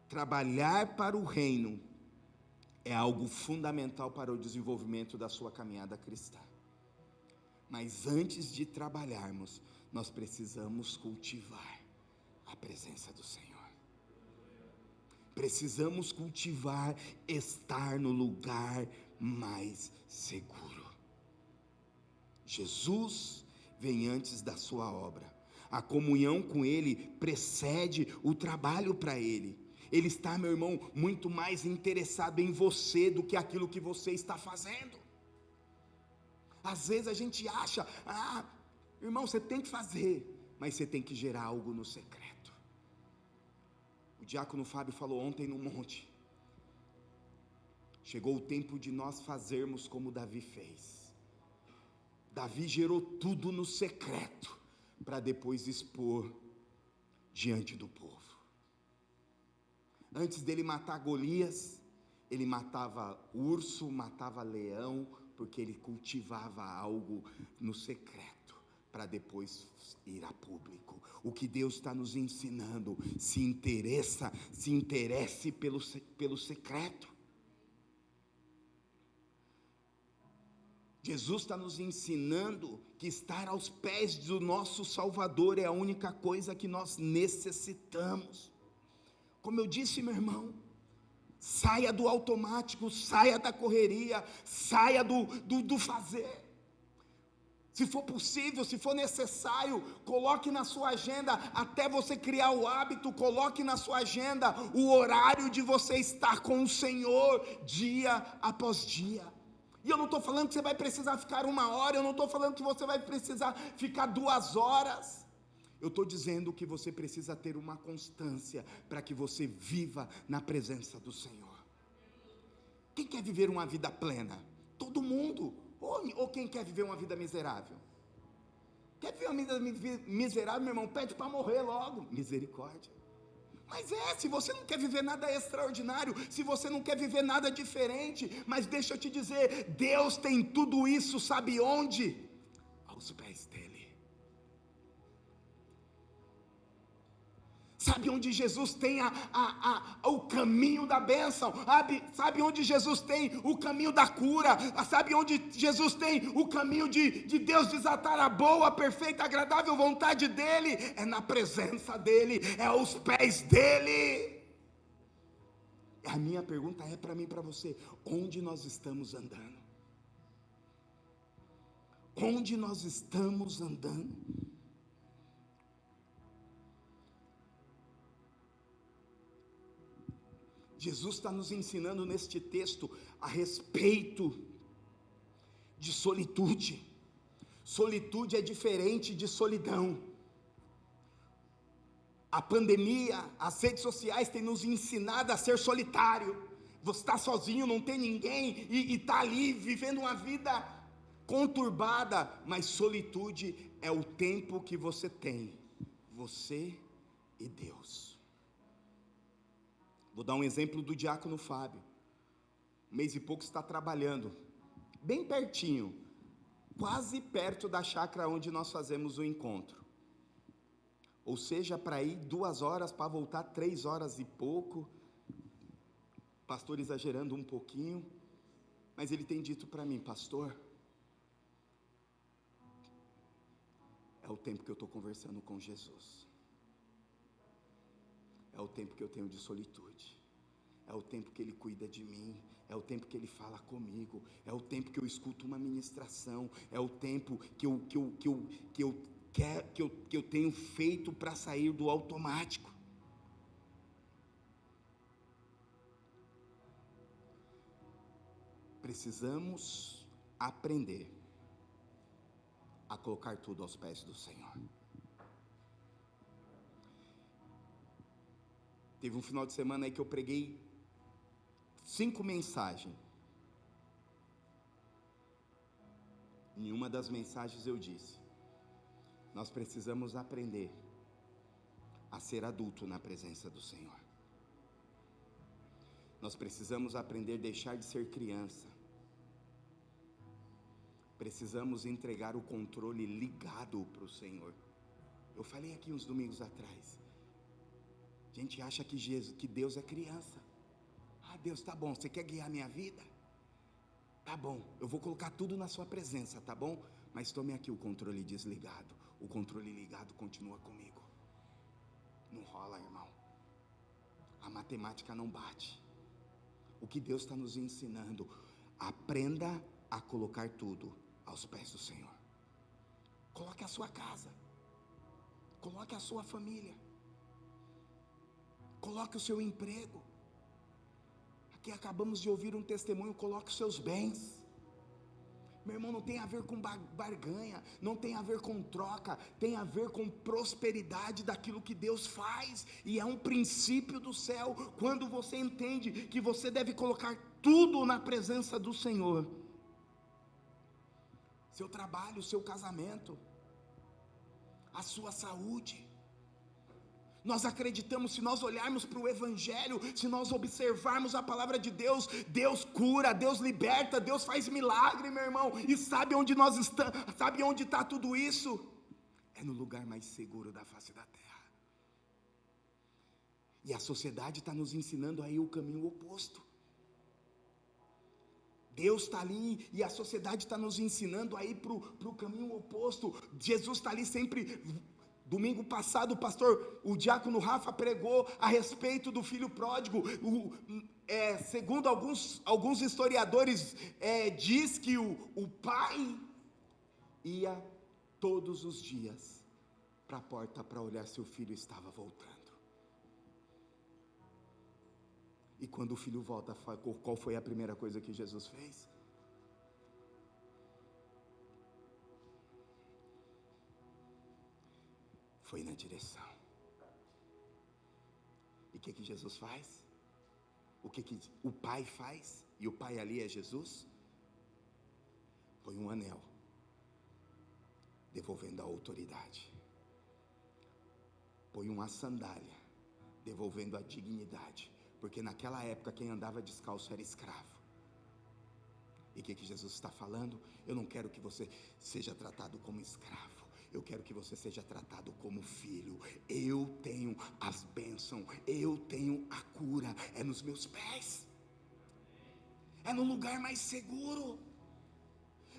Trabalhar para o reino é algo fundamental para o desenvolvimento da sua caminhada cristã. Mas antes de trabalharmos, nós precisamos cultivar a presença do Senhor. Precisamos cultivar estar no lugar mais seguro. Jesus vem antes da sua obra. A comunhão com Ele precede o trabalho para Ele. Ele está, meu irmão, muito mais interessado em você do que aquilo que você está fazendo. Às vezes a gente acha, irmão, você tem que fazer, mas você tem que gerar algo no secreto. O diácono Fábio falou ontem no monte, chegou o tempo de nós fazermos como Davi fez. Davi gerou tudo no secreto, para depois expor diante do povo. Antes dele matar Golias, ele matava urso, matava leão, porque ele cultivava algo no secreto, para depois ir a público. O que Deus está nos ensinando, se interesse pelo secreto. Jesus está nos ensinando que estar aos pés do nosso Salvador é a única coisa que nós necessitamos. Como eu disse, meu irmão, saia do automático, saia da correria, saia do fazer. Se for possível, se for necessário, coloque na sua agenda, até você criar o hábito, coloque na sua agenda o horário de você estar com o Senhor, dia após dia. E eu não estou falando que você vai precisar ficar 1 hora, eu não estou falando que você vai precisar ficar 2 horas. Eu estou dizendo que você precisa ter uma constância para que você viva na presença do Senhor. Quem quer viver uma vida plena? Todo mundo. Ou quem quer viver uma vida miserável? Quer viver uma vida miserável, meu irmão? Pede para morrer logo. Misericórdia. Mas se você não quer viver nada extraordinário, se você não quer viver nada diferente, mas deixa eu te dizer, Deus tem tudo isso, sabe onde? Aos pés dele. Sabe onde Jesus tem o caminho da bênção? Sabe onde Jesus tem o caminho da cura? Sabe onde Jesus tem o caminho de Deus desatar a boa, perfeita, agradável vontade dEle? É na presença dEle, é aos pés dEle. A minha pergunta é para mim e para você: onde nós estamos andando? Onde nós estamos andando? Jesus está nos ensinando neste texto a respeito de solitude. Solitude é diferente de solidão. A pandemia, as redes sociais têm nos ensinado a ser solitário. Você está sozinho, não tem ninguém e está ali vivendo uma vida conturbada. Mas solitude é o tempo que você tem, você e Deus. Vou dar um exemplo do diácono Fábio. 1 mês e pouco está trabalhando, bem pertinho, quase perto da chácara onde nós fazemos o encontro. ou seja, para ir 2 horas, para voltar 3 horas e pouco, pastor exagerando um pouquinho, mas ele tem dito para mim: pastor, é o tempo que eu estou conversando com Jesus, é o tempo que eu tenho de solitude, é o tempo que Ele cuida de mim, é o tempo que Ele fala comigo, é o tempo que eu escuto uma ministração, é o tempo que eu tenho feito para sair do automático. Precisamos aprender a colocar tudo aos pés do Senhor. Teve um final de semana aí que eu preguei 5 mensagens. Em uma das mensagens eu disse: nós precisamos aprender a ser adulto na presença do Senhor. Nós precisamos aprender a deixar de ser criança. Precisamos entregar o controle ligado para o Senhor. Eu falei aqui uns domingos atrás. A gente acha que Deus é criança. Ah, Deus, tá bom, você quer guiar minha vida? Tá bom, eu vou colocar tudo na sua presença, tá bom? Mas tome aqui o controle desligado. O controle ligado continua comigo. Não rola, irmão. A matemática não bate. O que Deus está nos ensinando: aprenda a colocar tudo aos pés do Senhor. Coloque a sua casa, coloque a sua família, coloque o seu emprego. Aqui acabamos de ouvir um testemunho: coloque os seus bens. Meu irmão, não tem a ver com barganha, não tem a ver com troca, tem a ver com prosperidade daquilo que Deus faz, e é um princípio do céu. Quando você entende que você deve colocar tudo na presença do Senhor, seu trabalho, seu casamento, a sua saúde. Nós acreditamos, se nós olharmos para o Evangelho, se nós observarmos a palavra de Deus, Deus cura, Deus liberta, Deus faz milagre, meu irmão. E sabe onde nós estamos? Sabe onde está tudo isso? É no lugar mais seguro da face da terra. E a sociedade está nos ensinando aí o caminho oposto. Deus está ali e a sociedade está nos ensinando aí para o caminho oposto. Jesus está ali sempre. Domingo passado, o diácono Rafa pregou a respeito do filho pródigo. Segundo alguns historiadores, diz que o pai ia todos os dias para a porta para olhar se o filho estava voltando. E quando o filho volta, qual foi a primeira coisa que Jesus fez? Foi na direção. E o que Jesus faz? O que o pai faz? E o pai ali é Jesus? Põe um anel, devolvendo a autoridade. Põe uma sandália, devolvendo a dignidade. Porque naquela época quem andava descalço era escravo. E o que Jesus está falando? Eu não quero que você seja tratado como escravo. Eu quero que você seja tratado como filho. Eu tenho as bênçãos, eu tenho a cura. É nos meus pés. É no lugar mais seguro.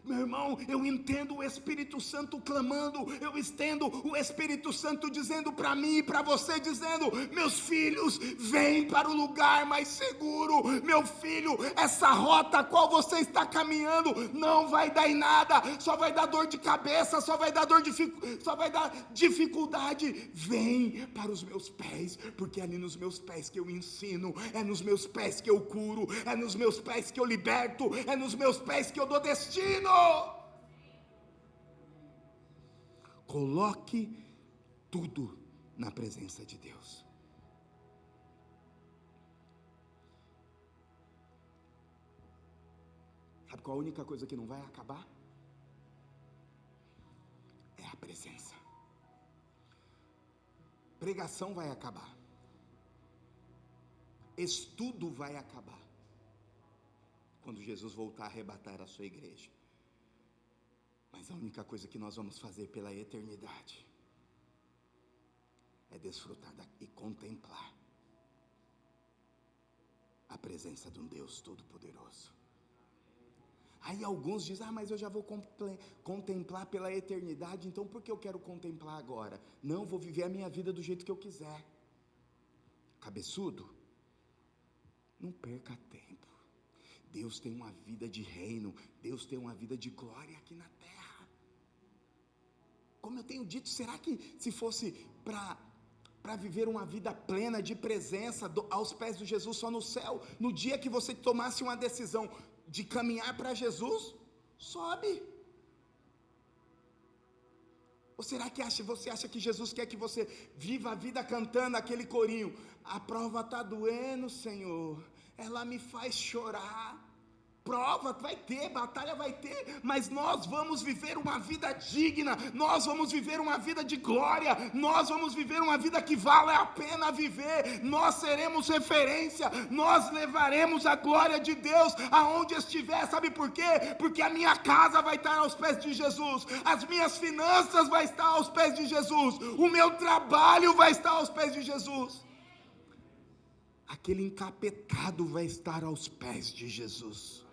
Meu irmão, eu entendo o Espírito Santo clamando, eu entendo o Espírito Santo dizendo para mim e para você, dizendo: meus filhos, vem para o lugar mais seguro. Meu filho, essa rota a qual você está caminhando não vai dar em nada, só vai dar dor de cabeça, só vai dar dificuldade. Vem para os meus pés, porque é ali nos meus pés que eu ensino, é nos meus pés que eu curo, é nos meus pés que eu liberto, é nos meus pés que eu dou destino. Coloque tudo na presença de Deus. Sabe qual a única coisa que não vai acabar? É a presença. Pregação vai acabar. Estudo vai acabar. Quando Jesus voltar a arrebatar a sua igreja. Mas a única coisa que nós vamos fazer pela eternidade desfrutar e contemplar a presença de um Deus Todo-Poderoso. Aí alguns dizem, mas eu já vou contemplar pela eternidade, então por que eu quero contemplar agora? Não, vou viver a minha vida do jeito que eu quiser. Cabeçudo, não perca tempo. Deus tem uma vida de reino, Deus tem uma vida de glória aqui na terra. Como eu tenho dito, será que se fosse para viver uma vida plena de presença aos pés de Jesus só no céu, no dia que você tomasse uma decisão de caminhar para Jesus, sobe? Ou será que você acha que Jesus quer que você viva a vida cantando aquele corinho? A prova está doendo, Senhor, ela me faz chorar. Prova vai ter, batalha vai ter, mas nós vamos viver uma vida digna, nós vamos viver uma vida de glória, nós vamos viver uma vida que vale a pena viver, nós seremos referência, nós levaremos a glória de Deus aonde estiver. Sabe por quê? Porque a minha casa vai estar aos pés de Jesus, as minhas finanças vai estar aos pés de Jesus, o meu trabalho vai estar aos pés de Jesus, aquele encapetado vai estar aos pés de Jesus.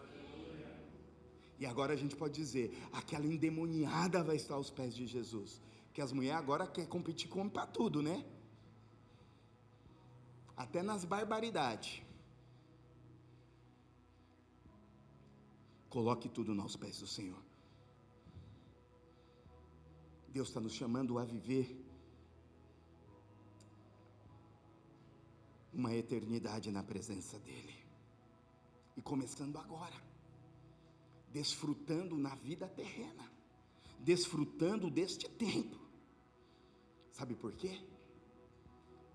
E agora a gente pode dizer, aquela endemoniada vai estar aos pés de Jesus. Que as mulheres agora querem competir com para tudo, né? Até nas barbaridades. Coloque tudo aos pés do Senhor. Deus está nos chamando a viver uma eternidade na presença dEle. E começando agora. Desfrutando na vida terrena, desfrutando deste tempo. Sabe por quê?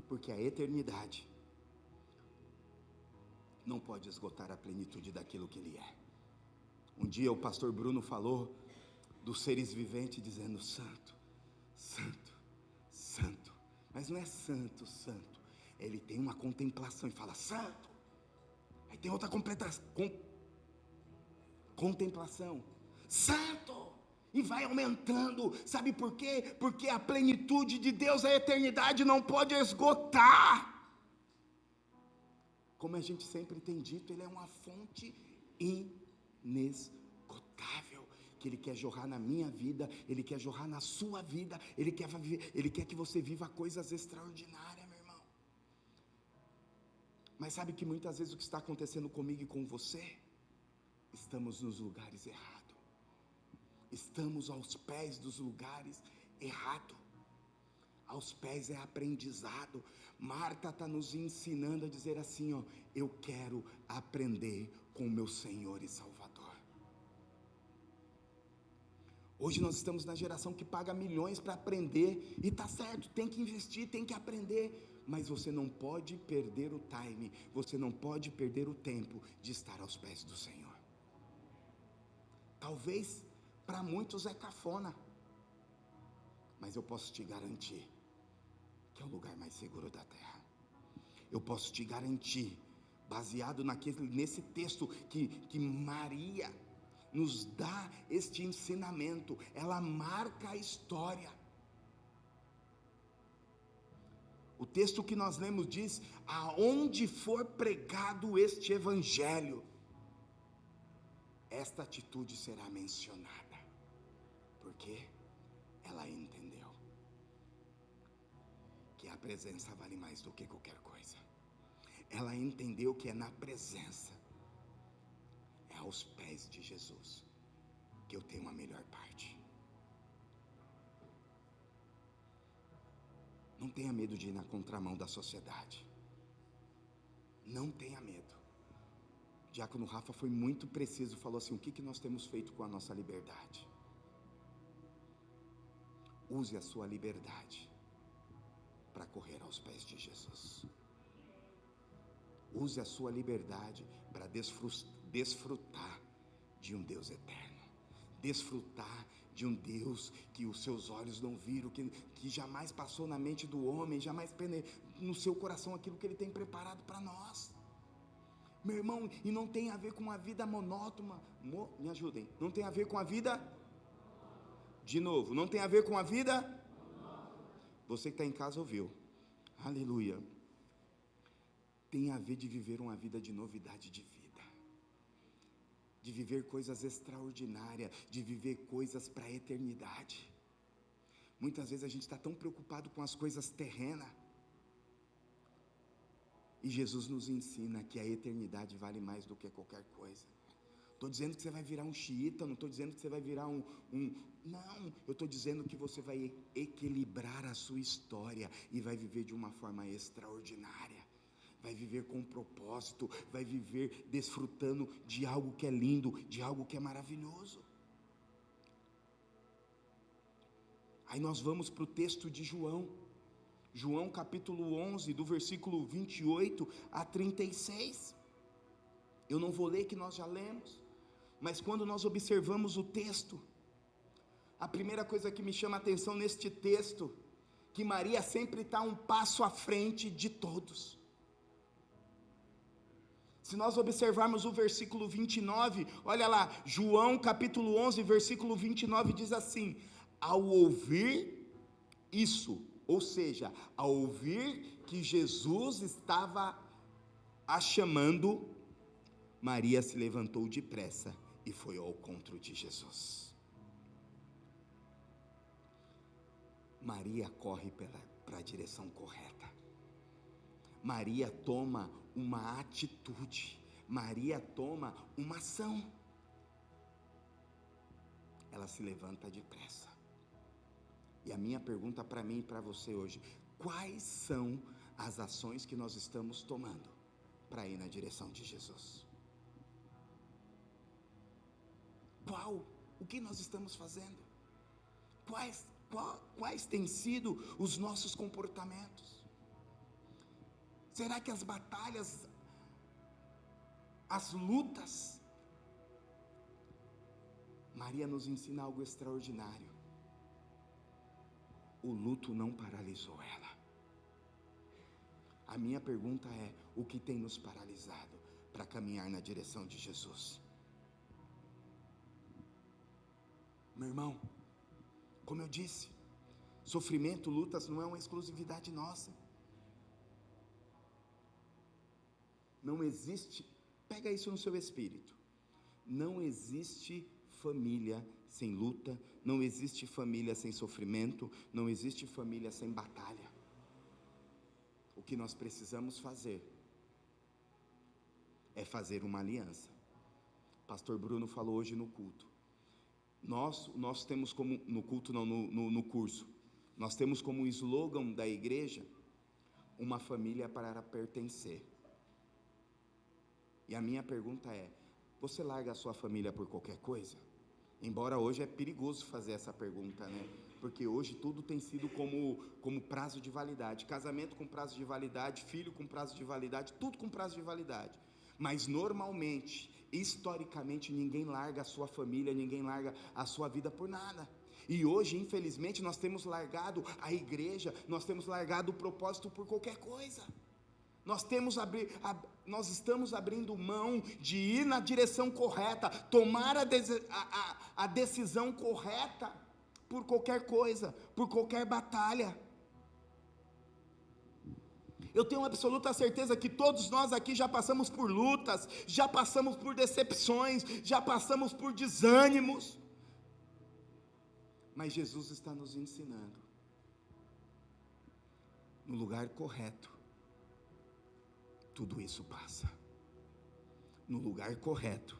Porque a eternidade não pode esgotar a plenitude daquilo que Ele é. Um dia o pastor Bruno falou dos seres viventes dizendo santo, santo, santo, mas não é santo, santo, ele tem uma contemplação e fala santo, aí tem outra contemplação, santo, e vai aumentando. Sabe por quê? Porque a plenitude de Deus, a eternidade não pode esgotar. Como a gente sempre tem dito, Ele é uma fonte inesgotável, que Ele quer jorrar na minha vida, Ele quer jorrar na sua vida, Ele quer que você viva coisas extraordinárias, meu irmão. Mas sabe que muitas vezes o que está acontecendo comigo e com você, estamos nos lugares errados, estamos aos pés dos lugares errados. Aos pés é aprendizado. Marta está nos ensinando a dizer assim, ó, eu quero aprender com o meu Senhor e Salvador. Hoje nós estamos na geração que paga milhões para aprender, e está certo, tem que investir, tem que aprender, mas você não pode perder o time, você não pode perder o tempo de estar aos pés do Senhor. Talvez para muitos é cafona, mas eu posso te garantir que é o lugar mais seguro da terra. Eu posso te garantir, baseado nesse texto que Maria nos dá este ensinamento, ela marca a história. O texto que nós lemos diz, aonde for pregado este evangelho, esta atitude será mencionada, porque ela entendeu que a presença vale mais do que qualquer coisa. Ela entendeu que é na presença, é aos pés de Jesus, que eu tenho a melhor parte. Não tenha medo de ir na contramão da sociedade, não tenha medo. O diácono Rafa foi muito preciso, falou assim, o que nós temos feito com a nossa liberdade? Use a sua liberdade para correr aos pés de Jesus. Use a sua liberdade para desfrutar de um Deus eterno, desfrutar de um Deus que os seus olhos não viram, que jamais passou na mente do homem, jamais no seu coração aquilo que Ele tem preparado para nós. Meu irmão, e não tem a ver com a vida monótona, me ajudem, não tem a ver com a vida, de novo, não tem a ver com a vida, você que está em casa ouviu, aleluia, tem a ver de viver uma vida de novidade de vida, de viver coisas extraordinárias, de viver coisas para a eternidade. Muitas vezes a gente está tão preocupado com as coisas terrenas, e Jesus nos ensina que a eternidade vale mais do que qualquer coisa. Estou dizendo que você vai virar um xiita, não estou dizendo que você vai virar não, eu estou dizendo que você vai equilibrar a sua história, e vai viver de uma forma extraordinária, vai viver com propósito, vai viver desfrutando de algo que é lindo, de algo que é maravilhoso. Aí nós vamos para o texto de João capítulo 11, do versículo 28 a 36, eu não vou ler, que nós já lemos, mas quando nós observamos o texto, a primeira coisa que me chama a atenção neste texto, que Maria sempre está um passo à frente de todos. Se nós observarmos o versículo 29, olha lá, João capítulo 11, versículo 29 diz assim: ao ouvir isso, ou seja, ao ouvir que Jesus estava a chamando, Maria se levantou depressa e foi ao encontro de Jesus. Maria corre para a direção correta. Maria toma uma atitude, Maria toma uma ação. Ela se levanta depressa. E a minha pergunta para mim e para você hoje: quais são as ações que nós estamos tomando para ir na direção de Jesus? O que nós estamos fazendo? Quais têm sido os nossos comportamentos? Será que as batalhas, as lutas, Maria nos ensina algo extraordinário: o luto não paralisou ela. A minha pergunta é: o que tem nos paralisado para caminhar na direção de Jesus? Meu irmão, como eu disse, sofrimento, lutas não é uma exclusividade nossa. Não existe, pega isso no seu espírito, não existe família sem luta, não existe família sem sofrimento, não existe família sem batalha. O que nós precisamos fazer é fazer uma aliança. Pastor Bruno falou hoje no culto, nós temos como, no culto não, no curso, nós temos como slogan da igreja, uma família para pertencer. E a minha pergunta é: você larga a sua família por qualquer coisa? Embora hoje é perigoso fazer essa pergunta, né? Porque hoje tudo tem sido como prazo de validade, casamento com prazo de validade, filho com prazo de validade, tudo com prazo de validade. Mas normalmente, historicamente, ninguém larga a sua família, ninguém larga a sua vida por nada. E hoje, infelizmente, nós temos largado a igreja, nós temos largado o propósito por qualquer coisa. Nós estamos abrindo mão de ir na direção correta, tomar a decisão correta por qualquer coisa, por qualquer batalha. Eu tenho absoluta certeza que todos nós aqui já passamos por lutas, já passamos por decepções, já passamos por desânimos, mas Jesus está nos ensinando, no lugar correto, tudo isso passa. No lugar correto,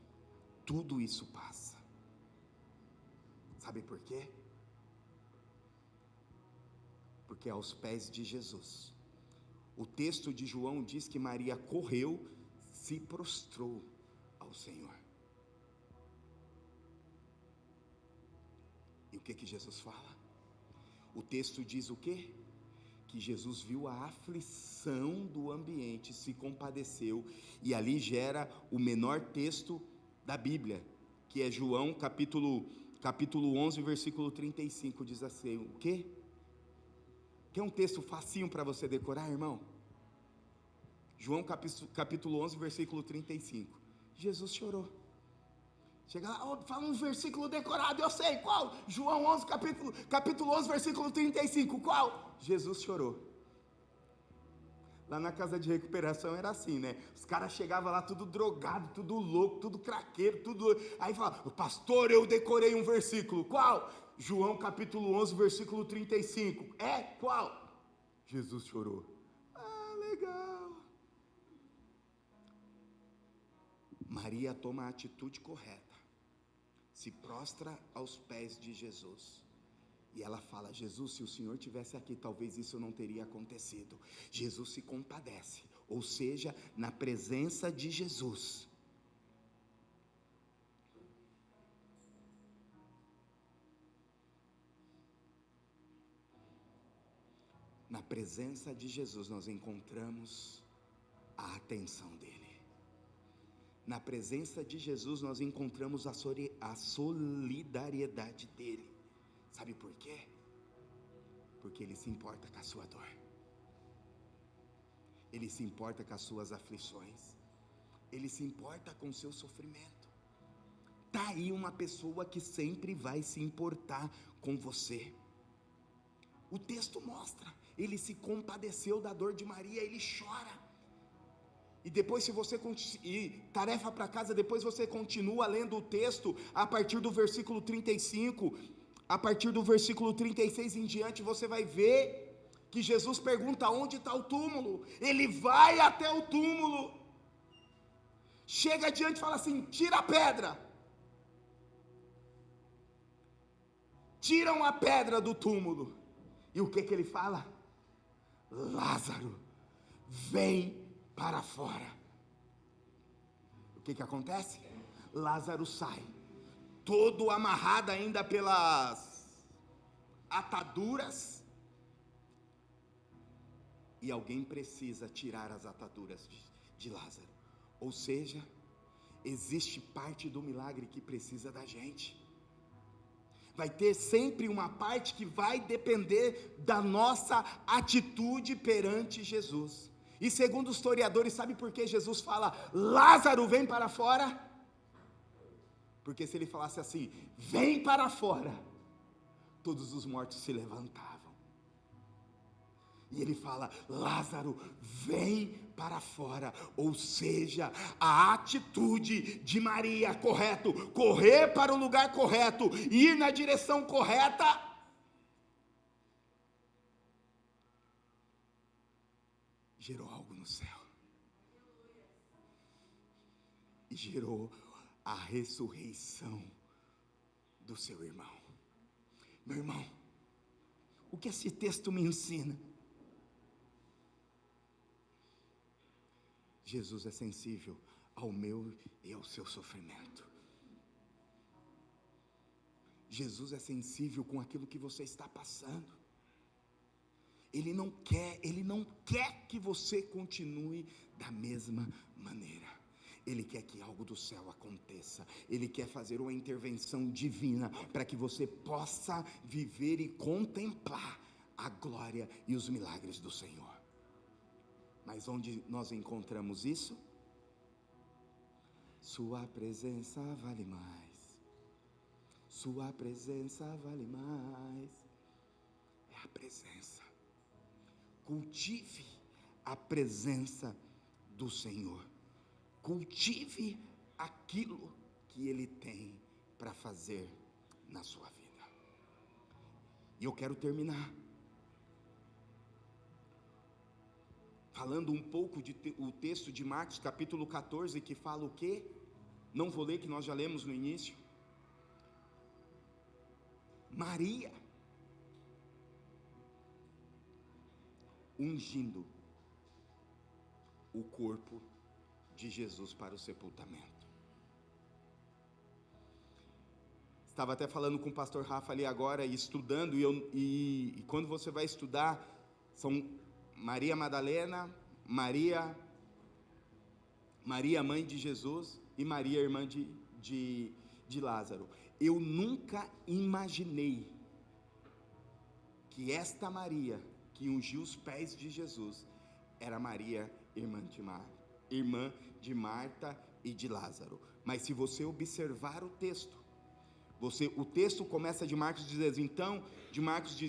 tudo isso passa. Sabe por quê? Porque aos pés de Jesus, o texto de João diz que Maria correu, se prostrou ao Senhor. E o que Jesus fala? O texto diz o quê? Que Jesus viu a aflição do ambiente, se compadeceu, e ali gera o menor texto da Bíblia, que é João capítulo 11, versículo 35, diz assim, o quê? Quer um texto facinho para você decorar, irmão? João capítulo 11, versículo 35, Jesus chorou. Chega lá, fala um versículo decorado, eu sei, qual? João 11, capítulo 11, versículo 35, qual? Jesus chorou. Lá na casa de recuperação era assim, né? Os caras chegavam lá tudo drogado, tudo louco, tudo craqueiro, tudo... Aí falava, pastor, eu decorei um versículo. Qual? João capítulo 11, versículo 35. É? Qual? Jesus chorou. Ah, legal. Maria toma a atitude correta. Se prostra aos pés de Jesus. E ela fala, Jesus, se o Senhor estivesse aqui, talvez isso não teria acontecido. Jesus se compadece, ou seja, na presença de Jesus. Na presença de Jesus nós encontramos a atenção dele. Na presença de Jesus nós encontramos a solidariedade dele. Sabe por quê? Porque ele se importa com a sua dor. Ele se importa com as suas aflições. Ele se importa com o seu sofrimento. Está aí uma pessoa que sempre vai se importar com você. O texto mostra, ele se compadeceu da dor de Maria, ele chora. E depois, se você tarefa para casa, depois você continua lendo o texto, a partir do versículo 35, a partir do versículo 36 em diante, você vai ver que Jesus pergunta onde está o túmulo. Ele vai até o túmulo, chega adiante e fala assim, tira a pedra. Tiram a pedra do túmulo, e o que ele fala? Lázaro, vem para fora. O que acontece? Lázaro sai, todo amarrado ainda pelas ataduras, e alguém precisa tirar as ataduras de Lázaro. Ou seja, existe parte do milagre que precisa da gente. Vai ter sempre uma parte que vai depender da nossa atitude perante Jesus. E segundo os historiadores, sabe por que Jesus fala, Lázaro, vem para fora? Porque se ele falasse assim, vem para fora, todos os mortos se levantavam. E ele fala, Lázaro, vem para fora. Ou seja, a atitude de Maria, correto, correr para o lugar correto, ir na direção correta, gerou algo no céu. E gerou a ressurreição do seu irmão. Meu irmão, o que esse texto me ensina? Jesus é sensível ao meu e ao seu sofrimento. Jesus é sensível com aquilo que você está passando. Ele não quer que você continue da mesma maneira. Ele quer que algo do céu aconteça. Ele quer fazer uma intervenção divina para que você possa viver e contemplar a glória e os milagres do Senhor. Mas onde nós encontramos isso? Sua presença vale mais. Sua presença vale mais. É a presença. Cultive a presença do Senhor. Cultive aquilo que Ele tem para fazer na sua vida. E eu quero terminar falando um pouco o texto de Marcos capítulo 14, que fala o quê? Não vou ler, que nós já lemos no início. Maria ungindo o corpo de Jesus para o sepultamento. Estava até falando com o pastor Rafa ali agora, estudando, e quando você vai estudar, são Maria Madalena, Maria mãe de Jesus, e Maria irmã de Lázaro. Eu nunca imaginei que esta Maria, que ungiu os pés de Jesus, era Maria, irmã de Marta e de Lázaro. Mas se você observar o texto começa de Marcos diz,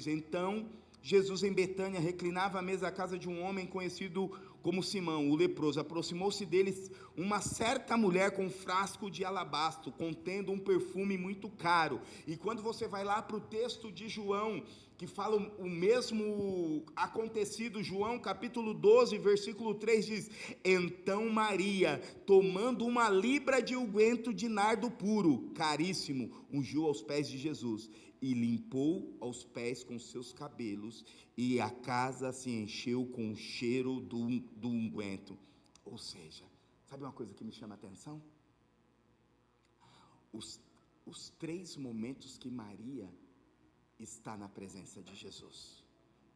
então Jesus em Betânia reclinava à mesa à casa de um homem conhecido como Simão, o leproso. Aproximou-se deles uma certa mulher com um frasco de alabastro, contendo um perfume muito caro. E quando você vai lá para o texto de João, que fala o mesmo acontecido, João capítulo 12, versículo 3 diz: então Maria, tomando uma libra de unguento de nardo puro, caríssimo, ungiu aos pés de Jesus, e limpou aos pés com seus cabelos, e a casa se encheu com o cheiro do unguento. Ou seja, sabe uma coisa que me chama a atenção? Os 3 momentos que Maria está na presença de Jesus.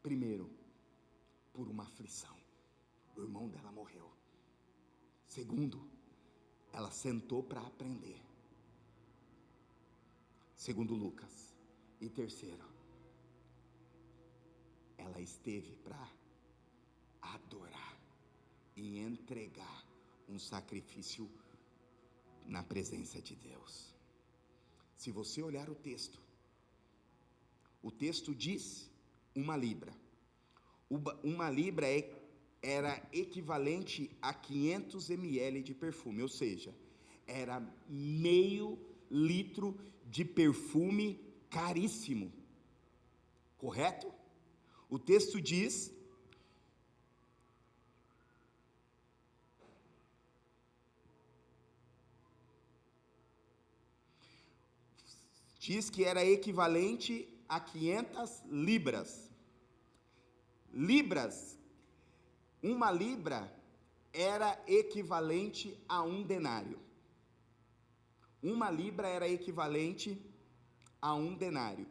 Primeiro, por uma aflição, o irmão dela morreu. Segundo, ela sentou para aprender, segundo Lucas. E terceiro, ela esteve para adorar e entregar um sacrifício na presença de Deus. Se você olhar o texto diz uma libra. Uma libra era equivalente a 500 ml de perfume, ou seja, era meio litro de perfume caríssimo, correto? O texto diz que era equivalente a 500 libras. Uma libra era equivalente a 1 denário. Uma libra era equivalente a 1 denário.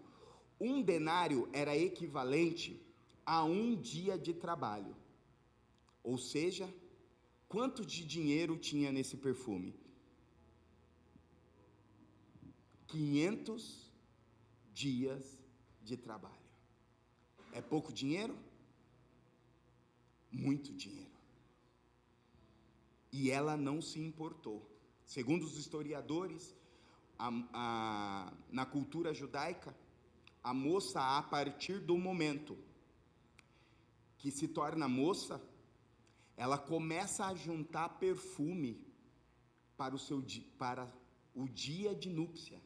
1 denário era equivalente a 1 dia de trabalho. Ou seja, quanto de dinheiro tinha nesse perfume? 500 dias de trabalho. É pouco dinheiro? Muito dinheiro. E ela não se importou. Segundo os historiadores, na cultura judaica, a moça, a partir do momento que se torna moça, ela começa a juntar perfume para o dia de núpcia,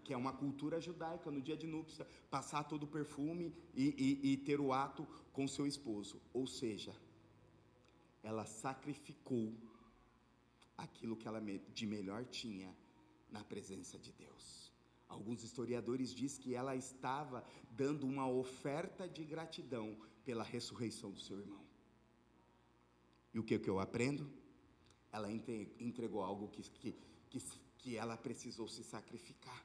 que é uma cultura judaica. No dia de núpcia, passar todo o perfume e ter o ato com seu esposo. Ou seja, ela sacrificou aquilo que ela de melhor tinha na presença de Deus. Alguns historiadores dizem que ela estava dando uma oferta de gratidão pela ressurreição do seu irmão. E o que eu aprendo? Ela entregou algo que ela precisou se sacrificar.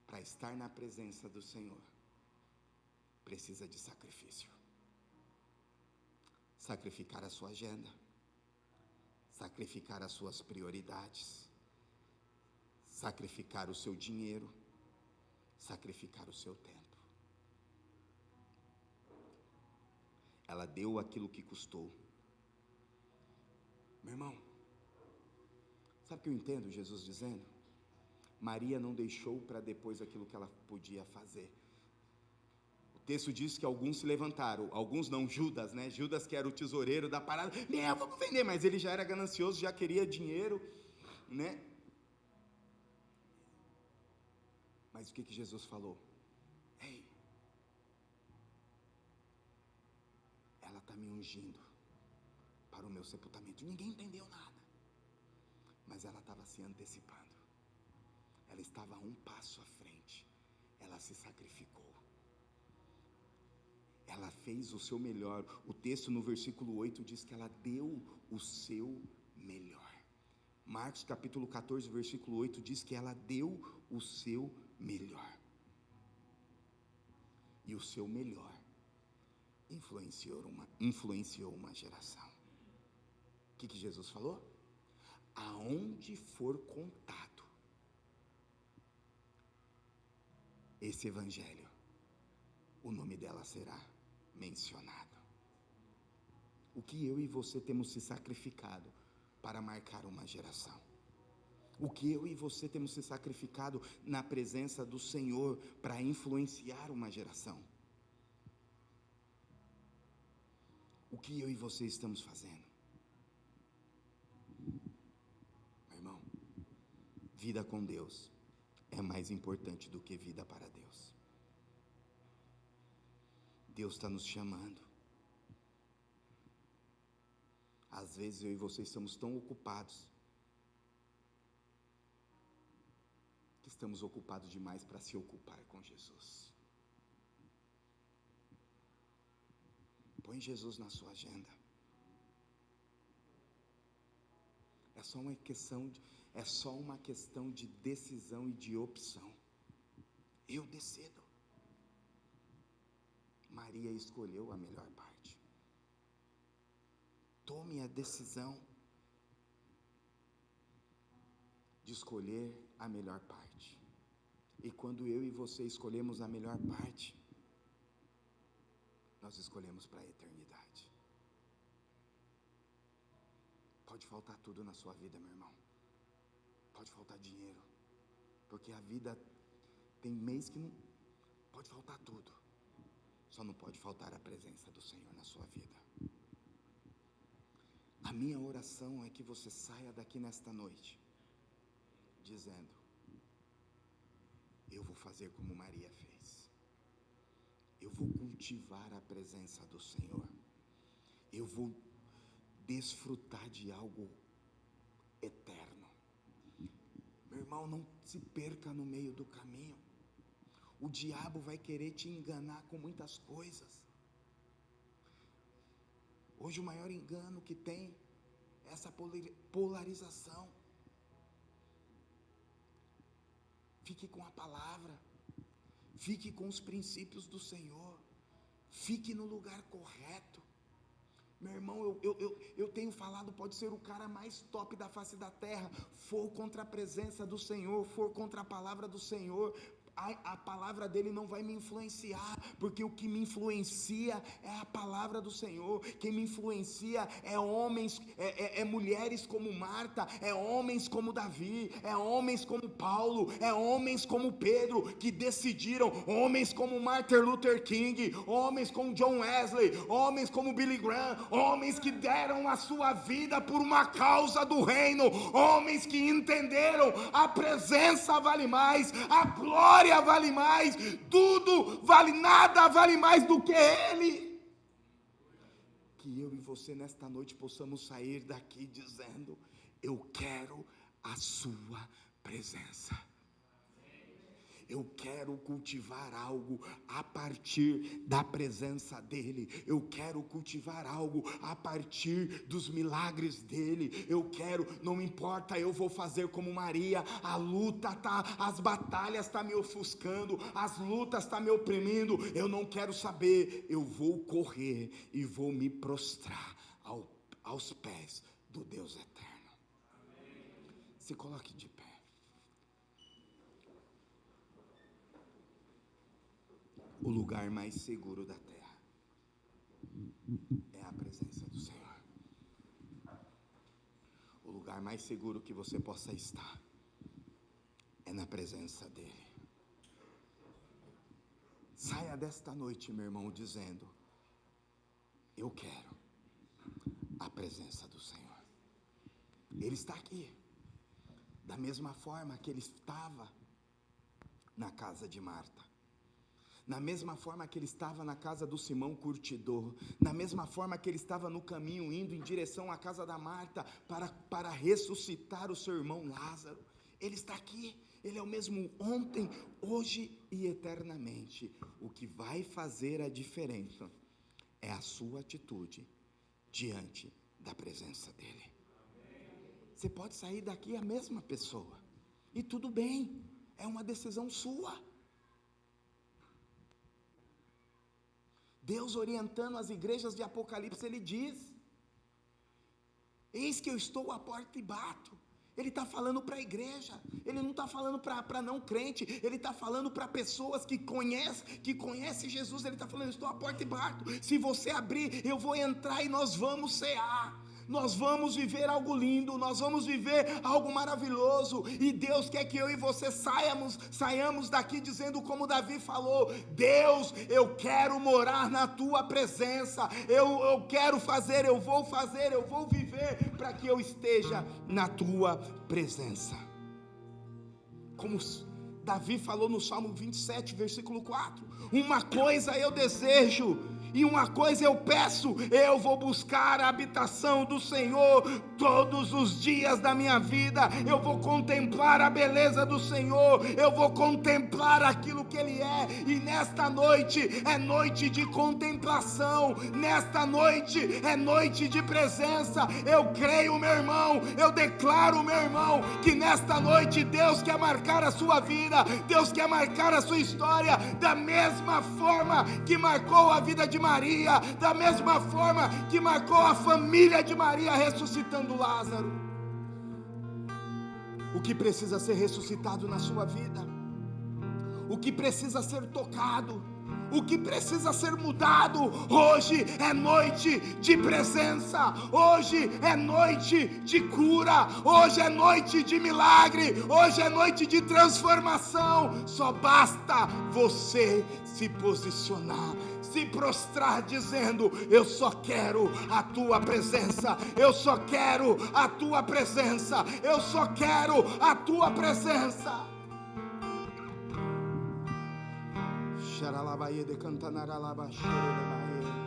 Para estar na presença do Senhor, precisa de sacrifício. Sacrificar a sua agenda, sacrificar as suas prioridades, sacrificar o seu dinheiro, sacrificar o seu tempo. Ela deu aquilo que custou. Meu irmão, sabe o que eu entendo Jesus dizendo? Maria não deixou para depois aquilo que ela podia fazer. O texto diz que alguns se levantaram, alguns não, Judas, né? Judas, que era o tesoureiro da parada, vamos vender, mas ele já era ganancioso, já queria dinheiro, né? Mas o que Jesus falou? Ei, ela está me ungindo para o meu sepultamento. Ninguém entendeu nada, mas ela estava se antecipando. Ela estava a um passo à frente. Ela se sacrificou. Ela fez o seu melhor. O texto no versículo 8 diz que ela deu o seu melhor. Marcos capítulo 14, versículo 8 diz que ela deu o seu melhor. E o seu melhor influenciou uma geração. O que Jesus falou? Aonde for contado esse evangelho, o nome dela será mencionado. O que eu e você temos se sacrificado para marcar uma geração? O que eu e você temos se sacrificado na presença do Senhor para influenciar uma geração. O que eu e você estamos fazendo? Meu irmão, vida com Deus é mais importante do que vida para Deus. Deus está nos chamando. Às vezes eu e você estamos tão ocupados, que estamos ocupados demais para se ocupar com Jesus. Põe Jesus na sua agenda. É só uma questão de decisão e de opção. Eu decido. Maria escolheu a melhor parte. Tome a decisão de escolher a melhor parte. E quando eu e você escolhemos a melhor parte, nós escolhemos para a eternidade. Pode faltar tudo na sua vida, meu irmão. Pode faltar dinheiro, porque a vida tem mês que não pode faltar tudo. Só não pode faltar a presença do Senhor na sua vida. A minha oração é que você saia daqui nesta noite dizendo: eu vou fazer como Maria fez. Eu vou cultivar a presença do Senhor. Eu vou desfrutar de algo eterno. Meu irmão, não se perca no meio do caminho. O diabo vai querer te enganar com muitas coisas. Hoje o maior engano que tem é essa polarização. Fique com a palavra. Fique com os princípios do Senhor. Fique no lugar correto. Meu irmão, eu tenho falado, pode ser o cara mais top da face da terra, for contra a presença do Senhor, for contra a palavra do Senhor, a palavra dele não vai me influenciar, porque o que me influencia é a palavra do Senhor. Quem me influencia é homens, mulheres como Marta, é homens como Davi, é homens como Paulo, é homens como Pedro, que decidiram, homens como Martin Luther King, homens como John Wesley, homens como Billy Graham, homens que deram a sua vida por uma causa do reino, homens que entenderam a presença vale mais, a glória vale mais, tudo vale, nada vale mais do que Ele. Que eu e você nesta noite possamos sair daqui dizendo: eu quero a sua presença. Eu quero cultivar algo a partir da presença dEle. Eu quero cultivar algo a partir dos milagres dEle. Eu quero, não importa, eu vou fazer como Maria. A luta tá, as batalhas estão me ofuscando, as lutas estão me oprimindo. Eu não quero saber. Eu vou correr e vou me prostrar aos pés do Deus eterno. Se coloque de pé. O lugar mais seguro da terra é a presença do Senhor. O lugar mais seguro que você possa estar é na presença dEle. Saia desta noite, meu irmão, dizendo: eu quero a presença do Senhor. Ele está aqui, da mesma forma que Ele estava na casa de Marta, na mesma forma que Ele estava na casa do Simão curtidor, na mesma forma que Ele estava no caminho indo em direção à casa da Marta para ressuscitar o seu irmão Lázaro. Ele está aqui, Ele é o mesmo ontem, hoje e eternamente. O que vai fazer a diferença é a sua atitude diante da presença dEle. Você pode sair daqui a mesma pessoa, e tudo bem, é uma decisão sua. Deus orientando as igrejas de Apocalipse, Ele diz: eis que eu estou à porta e bato. Ele está falando para a igreja, Ele não está falando para não crente, Ele está falando para pessoas que conhecem Jesus. Ele está falando: estou à porta e bato, se você abrir, eu vou entrar e nós vamos cear. nós vamos viver algo lindo, nós vamos viver algo maravilhoso, e Deus quer que eu e você saiamos daqui dizendo como Davi falou: Deus, eu quero morar na tua presença, eu quero fazer, eu vou viver para que eu esteja na tua presença. Como Davi falou no Salmo 27, versículo 4: uma coisa eu desejo, e uma coisa eu peço, eu vou buscar a habitação do Senhor todos os dias da minha vida. Eu vou contemplar a beleza do Senhor, eu vou contemplar aquilo que Ele é. E nesta noite é noite de contemplação, nesta noite é noite de presença. Eu creio, meu irmão, eu declaro, meu irmão, que nesta noite Deus quer marcar a sua vida, Deus quer marcar a sua história, da mesma forma que marcou a vida de Maria, da mesma forma que marcou a família de Maria ressuscitando Lázaro. O que precisa ser ressuscitado na sua vida, o que precisa ser tocado, o que precisa ser mudado, hoje é noite de presença, hoje é noite de cura, hoje é noite de milagre, hoje é noite de transformação. Só basta você se posicionar, se prostrar dizendo: eu só quero a tua presença, eu só quero a tua presença, eu só quero a tua presença. Xaralabaie de cantanaralabaxere de baie.